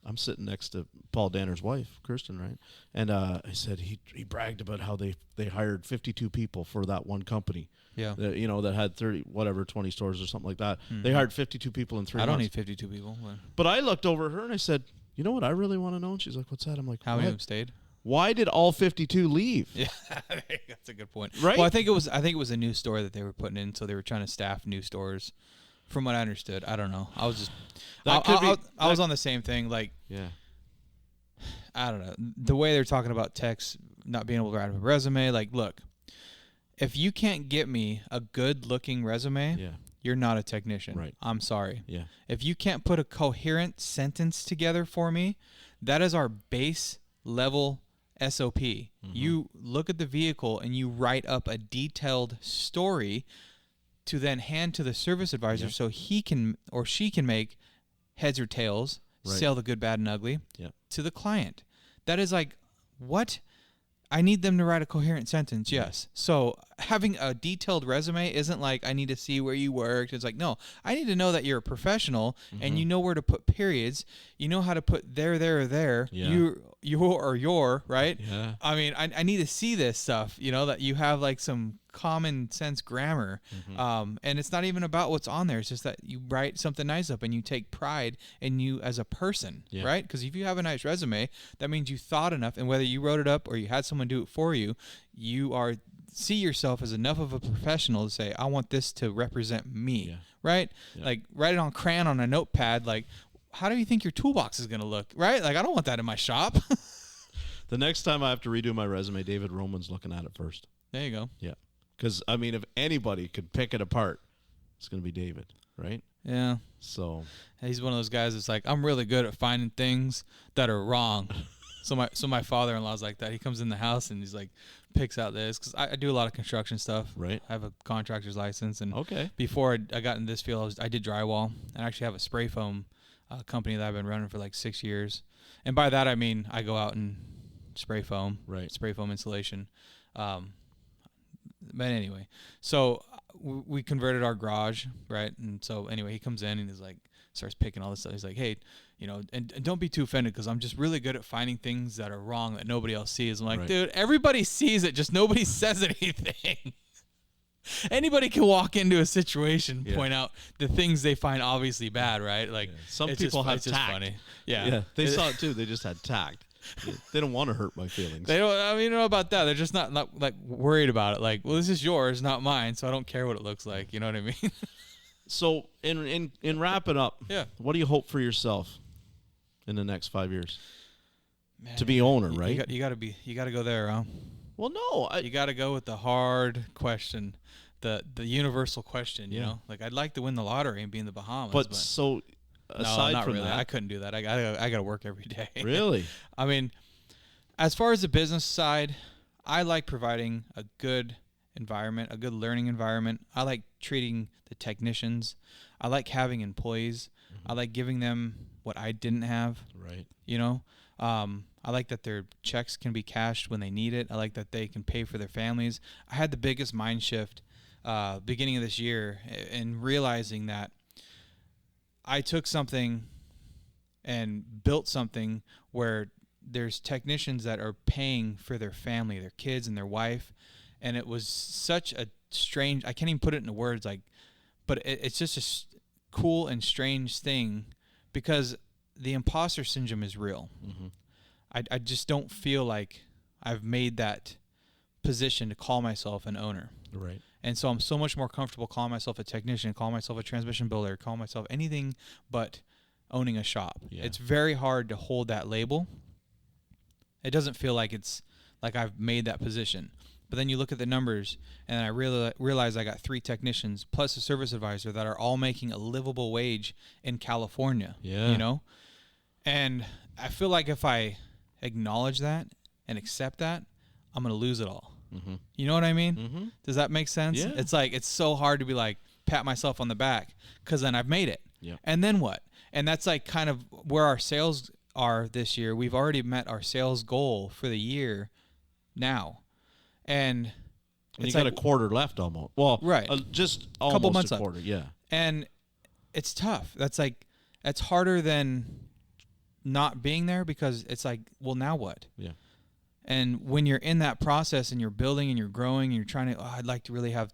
Speaker 3: I'm sitting next to Paul Danner's wife, Kirsten, right? And I said he bragged about how they hired 52 people for that one company.
Speaker 1: Yeah.
Speaker 3: That had 20 stores or something like that. Mm-hmm. They hired 52 people in 3 months.
Speaker 1: I don't need 52 people.
Speaker 3: But I looked over at her and I said, you know what I really want to know? And she's like, what's that? I'm like,
Speaker 1: how many of them stayed?
Speaker 3: Why did all 52 leave?
Speaker 1: Yeah, that's a good point.
Speaker 3: Right?
Speaker 1: Well, I think it was a new store that they were putting in, so they were trying to staff new stores. From what I understood, I don't know. I was just I was on the same thing. Like,
Speaker 3: yeah,
Speaker 1: I don't know, the way they're talking about techs not being able to write a resume. Like, look, if you can't get me a good-looking resume, you're not a technician.
Speaker 3: Right.
Speaker 1: I'm sorry.
Speaker 3: Yeah.
Speaker 1: If you can't put a coherent sentence together for me, that is our base level SOP. Mm-hmm. You look at the vehicle and you write up a detailed story to then hand to the service advisor so he can or she can make heads or tails, sell the good, bad, and ugly to the client. That is like, what? I need them to write a coherent sentence, yes. So having a detailed resume isn't like, I need to see where you worked. It's like, no, I need to know that you're a professional and you know where to put periods. You know how to put there, or there.
Speaker 3: Yeah.
Speaker 1: Your, right?
Speaker 3: Yeah.
Speaker 1: I mean, I need to see this stuff, that you have like some common sense grammar. Mm-hmm. And it's not even about what's on there. It's just that you write something nice up and you take pride in you as a person, right? Because if you have a nice resume, that means you thought enough, and whether you wrote it up or you had someone do it for you, you see yourself as enough of a professional to say, I want this to represent me, right? Yeah. Like, write it on crayon on a notepad. Like, how do you think your toolbox is going to look, right? Like, I don't want that in my shop.
Speaker 3: The next time I have to redo my resume, David Roman's looking at it first.
Speaker 1: There you go.
Speaker 3: Yeah. Because, I mean, if anybody could pick it apart, it's going to be David, right?
Speaker 1: Yeah.
Speaker 3: So
Speaker 1: he's one of those guys that's like, I'm really good at finding things that are wrong. So my father-in-law's like that. He comes in the house and he's like, picks out this, because I do a lot of construction stuff.
Speaker 3: Right.
Speaker 1: I have a contractor's license, and
Speaker 3: okay.
Speaker 1: Before I got in this field, I did drywall, and I actually have a spray foam company that I've been running for like 6 years. And by that I mean I go out and spray foam, spray foam insulation. But anyway, so we converted our garage, right? And so anyway, he comes in and he's like, starts picking all this stuff. He's like, hey, and don't be too offended, because I'm just really good at finding things that are wrong that nobody else sees. I'm like, dude, everybody sees it, just nobody says anything. Anybody can walk into a situation, point out the things they find obviously bad, right? Like,
Speaker 3: some people have tact.
Speaker 1: Just funny. Yeah,
Speaker 3: they saw it too. They just had tact. They don't want to hurt my feelings.
Speaker 1: They don't. I mean, you know about that. They're just not like worried about it. Like, well, this is yours, not mine, so I don't care what it looks like. You know what I mean?
Speaker 3: So in wrapping up, what do you hope for yourself in the next 5 years? Man, to be owner, right?
Speaker 1: You got to go there, huh?
Speaker 3: Well, no.
Speaker 1: You got to go with the hard question, the universal question, you know? Like, I'd like to win the lottery and be in the Bahamas.
Speaker 3: But so, aside
Speaker 1: not
Speaker 3: from
Speaker 1: really.
Speaker 3: that.
Speaker 1: I couldn't do that. I got to work every day.
Speaker 3: Really?
Speaker 1: I mean, as far as the business side, I like providing a good environment, a good learning environment. I like treating the technicians. I like having employees. I like giving them what I didn't have.
Speaker 3: Right.
Speaker 1: You know, I like that their checks can be cashed when they need it. I like that they can pay for their families. I had the biggest mind shift beginning of this year in realizing that I took something and built something where there's technicians that are paying for their family, their kids and their wife. And it was such a strange, I can't even put it into words, like, but it's just a cool and strange thing because the imposter syndrome is real.
Speaker 3: Mm-hmm.
Speaker 1: I just don't feel like I've made that position to call myself an owner.
Speaker 3: Right.
Speaker 1: And so I'm so much more comfortable calling myself a technician, calling myself a transmission builder, calling myself anything but owning a shop.
Speaker 3: Yeah.
Speaker 1: It's very hard to hold that label. It doesn't feel like it's like I've made that position. But then you look at the numbers, and I realize I got 3 technicians plus a service advisor that are all making a livable wage in California.
Speaker 3: Yeah.
Speaker 1: You know? And I feel like if I acknowledge that and accept that, I'm going to lose it all.
Speaker 3: Mm-hmm.
Speaker 1: You know what I mean?
Speaker 3: Mm-hmm.
Speaker 1: Does that make sense?
Speaker 3: Yeah.
Speaker 1: It's like, it's so hard to be like, pat myself on the back because then I've made it.
Speaker 3: Yep.
Speaker 1: And then what? And that's like kind of where our sales are this year. We've already met our sales goal for the year now. And
Speaker 3: you got a quarter left almost. Well,
Speaker 1: right.
Speaker 3: Just
Speaker 1: a
Speaker 3: almost
Speaker 1: couple months
Speaker 3: a quarter,
Speaker 1: left.
Speaker 3: yeah.
Speaker 1: And it's tough. That's harder than not being there because it's like, well, now what?
Speaker 3: Yeah.
Speaker 1: And when you're in that process and you're building and you're growing and you're trying to, I'd like to really have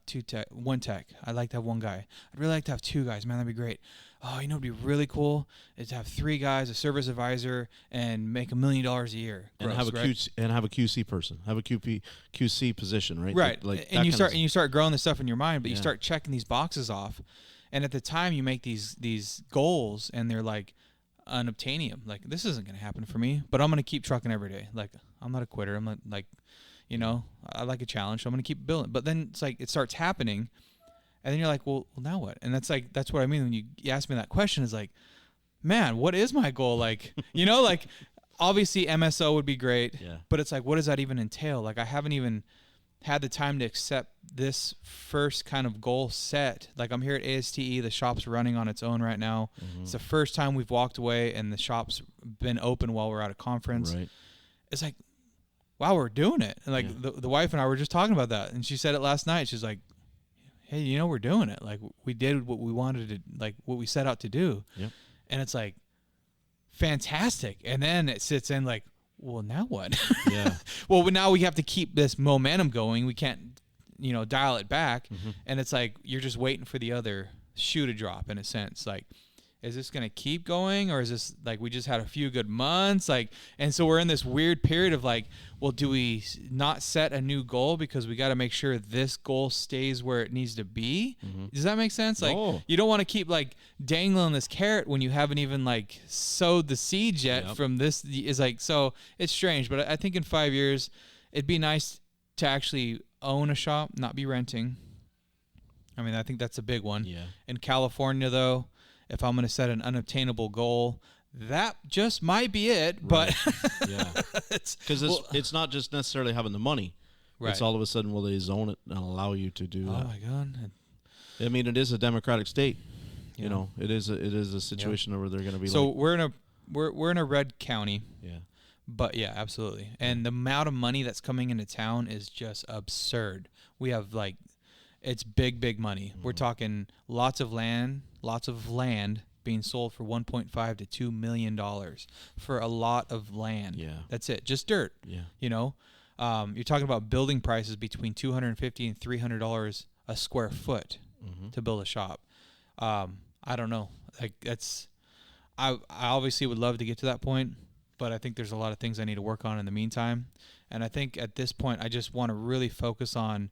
Speaker 1: one tech. I'd like to have one guy. I'd really like to have 2 guys. Man, that'd be great. Oh, you know, it'd be really cool is to have 3 guys, a service advisor, and make $1 million a year.
Speaker 3: And have a QC person, have a QC position, right?
Speaker 1: Right.
Speaker 3: Like
Speaker 1: and you start growing this stuff in your mind, but you start checking these boxes off. And at the time you make these goals and they're like unobtainium. Like, this isn't going to happen for me, but I'm going to keep trucking every day. Like, I'm not a quitter. I'm not like, you know, I like a challenge, so I'm going to keep building. But then it's like it starts happening. And then you're like, well, now what? And that's what I mean when you ask me that question is like, man, what is my goal? Like, you know, like obviously MSO would be great, but it's like, what does that even entail? Like, I haven't even had the time to accept this first kind of goal set. Like, I'm here at ASTE, the shop's running on its own right now. Mm-hmm. It's the first time we've walked away and the shop's been open while we're at a conference. Right. It's like, wow, we're doing it. And like the wife and I were just talking about that. And she said it last night. She's like, hey, you know, we're doing it. Like, we did what we wanted to, like what we set out to do. Yep. And it's like fantastic. And then it sits in like, well, now what? Yeah. Well, now we have to keep this momentum going. We can't, you know, dial it back. Mm-hmm. And it's like, you're just waiting for the other shoe to drop in a sense. Like, is this going to keep going, or is this like we just had a few good months? Like, and so we're in this weird period of like, well, do we not set a new goal because we got to make sure this goal stays where it needs to be? Mm-hmm. Does that make sense? Like, you don't want to keep like dangling this carrot when you haven't even like sowed the seeds yet from this. Is like, so it's strange, but I think in 5 years, it'd be nice to actually own a shop, not be renting. I mean, I think that's a big one. Yeah. In California, though, if I'm going to set an unobtainable goal, that just might be it. Right. But
Speaker 3: yeah, because it's not just necessarily having the money. Right. It's all of a sudden, will they zone it and allow you to do that?
Speaker 1: Oh my God!
Speaker 3: I mean, it is a democratic state. Yeah. You know, it is a situation where they're going to be.
Speaker 1: So
Speaker 3: like,
Speaker 1: we're in a red county.
Speaker 3: Yeah.
Speaker 1: But yeah, absolutely. And the amount of money that's coming into town is just absurd. We have like, it's big money. Mm-hmm. We're talking lots of land being sold for $1.5 to $2 million for a lot of land. Yeah. That's it. Just dirt. Yeah. You know, you're talking about building prices between $250 and $300 a square foot to build a shop. I don't know. Like I obviously would love to get to that point, but I think there's a lot of things I need to work on in the meantime. And I think at this point, I just want to really focus on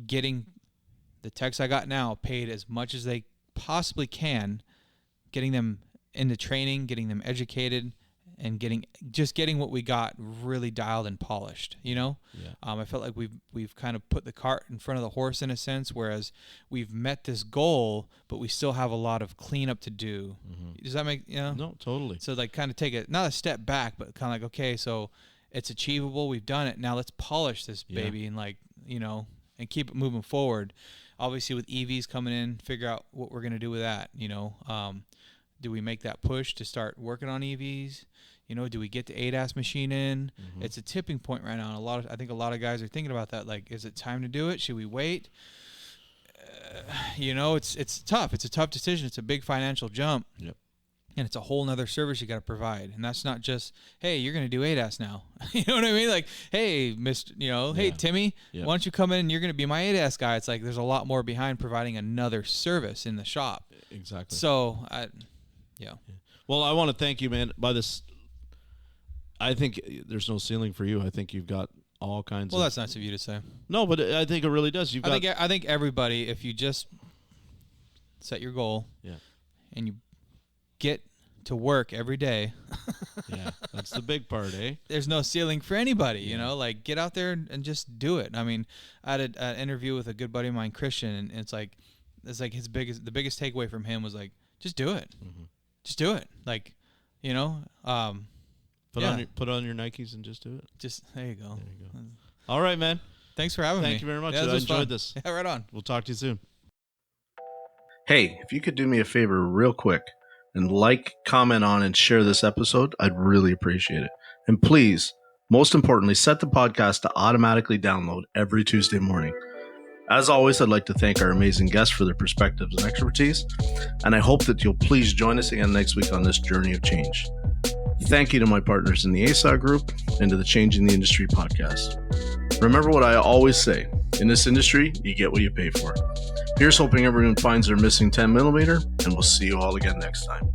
Speaker 1: getting the techs I got now paid as much as they possibly can, getting them into training, getting them educated, and getting what we got really dialed and polished, you know?
Speaker 3: Yeah.
Speaker 1: I felt like we've kind of put the cart in front of the horse in a sense, whereas we've met this goal, but we still have a lot of cleanup to do. Does that make, you know?
Speaker 3: No, totally.
Speaker 1: So like kind of take it, not a step back, but kind of like, okay, so it's achievable. We've done it. Now let's polish this baby and like, you know, and keep it moving forward. Obviously with EVs coming in, figure out what we're going to do with that, you know? Do we make that push to start working on EVs? You know, do we get the ADAS machine in? It's a tipping point right now. And I think a lot of guys are thinking about that. Like, is it time to do it? Should we wait? You know, it's tough. It's a tough decision. It's a big financial jump.
Speaker 3: Yep.
Speaker 1: And it's a whole nother service you got to provide. And that's not just, hey, you're going to do ADAS now. You know what I mean? Like, hey, hey, Timmy, why don't you come in and you're going to be my ADAS guy? It's like there's a lot more behind providing another service in the shop.
Speaker 3: Exactly.
Speaker 1: So,
Speaker 3: Well, I want to thank you, man. I think there's no ceiling for you. I think you've got all kinds of...
Speaker 1: Well, that's nice of you to say.
Speaker 3: No, but I think it really does.
Speaker 1: I think everybody, if you just set your goal and you get to work every day...
Speaker 3: Yeah, that's the big part, eh?
Speaker 1: There's no ceiling for anybody, you know? Like, get out there and just do it. I mean, I had an interview with a good buddy of mine, Christian, and it's like the biggest takeaway from him was like, just do it. Just do it. Like, you know,
Speaker 3: put on your Nikes and just do it.
Speaker 1: Just there you go.
Speaker 3: All right, man.
Speaker 1: Thanks for having me.
Speaker 3: Thank you very much.
Speaker 1: Yeah,
Speaker 3: I enjoyed this.
Speaker 1: Yeah, right on.
Speaker 3: We'll talk to you soon.
Speaker 2: Hey, if you could do me a favor real quick and like, comment on, and share this episode, I'd really appreciate it. And please, most importantly, set the podcast to automatically download every Tuesday morning. As always, I'd like to thank our amazing guests for their perspectives and expertise, and I hope that you'll please join us again next week on this journey of change. Thank you to my partners in the ASA group and to the Changing the Industry podcast. Remember what I always say, in this industry, you get what you pay for. Here's hoping everyone finds their missing 10mm, and we'll see you all again next time.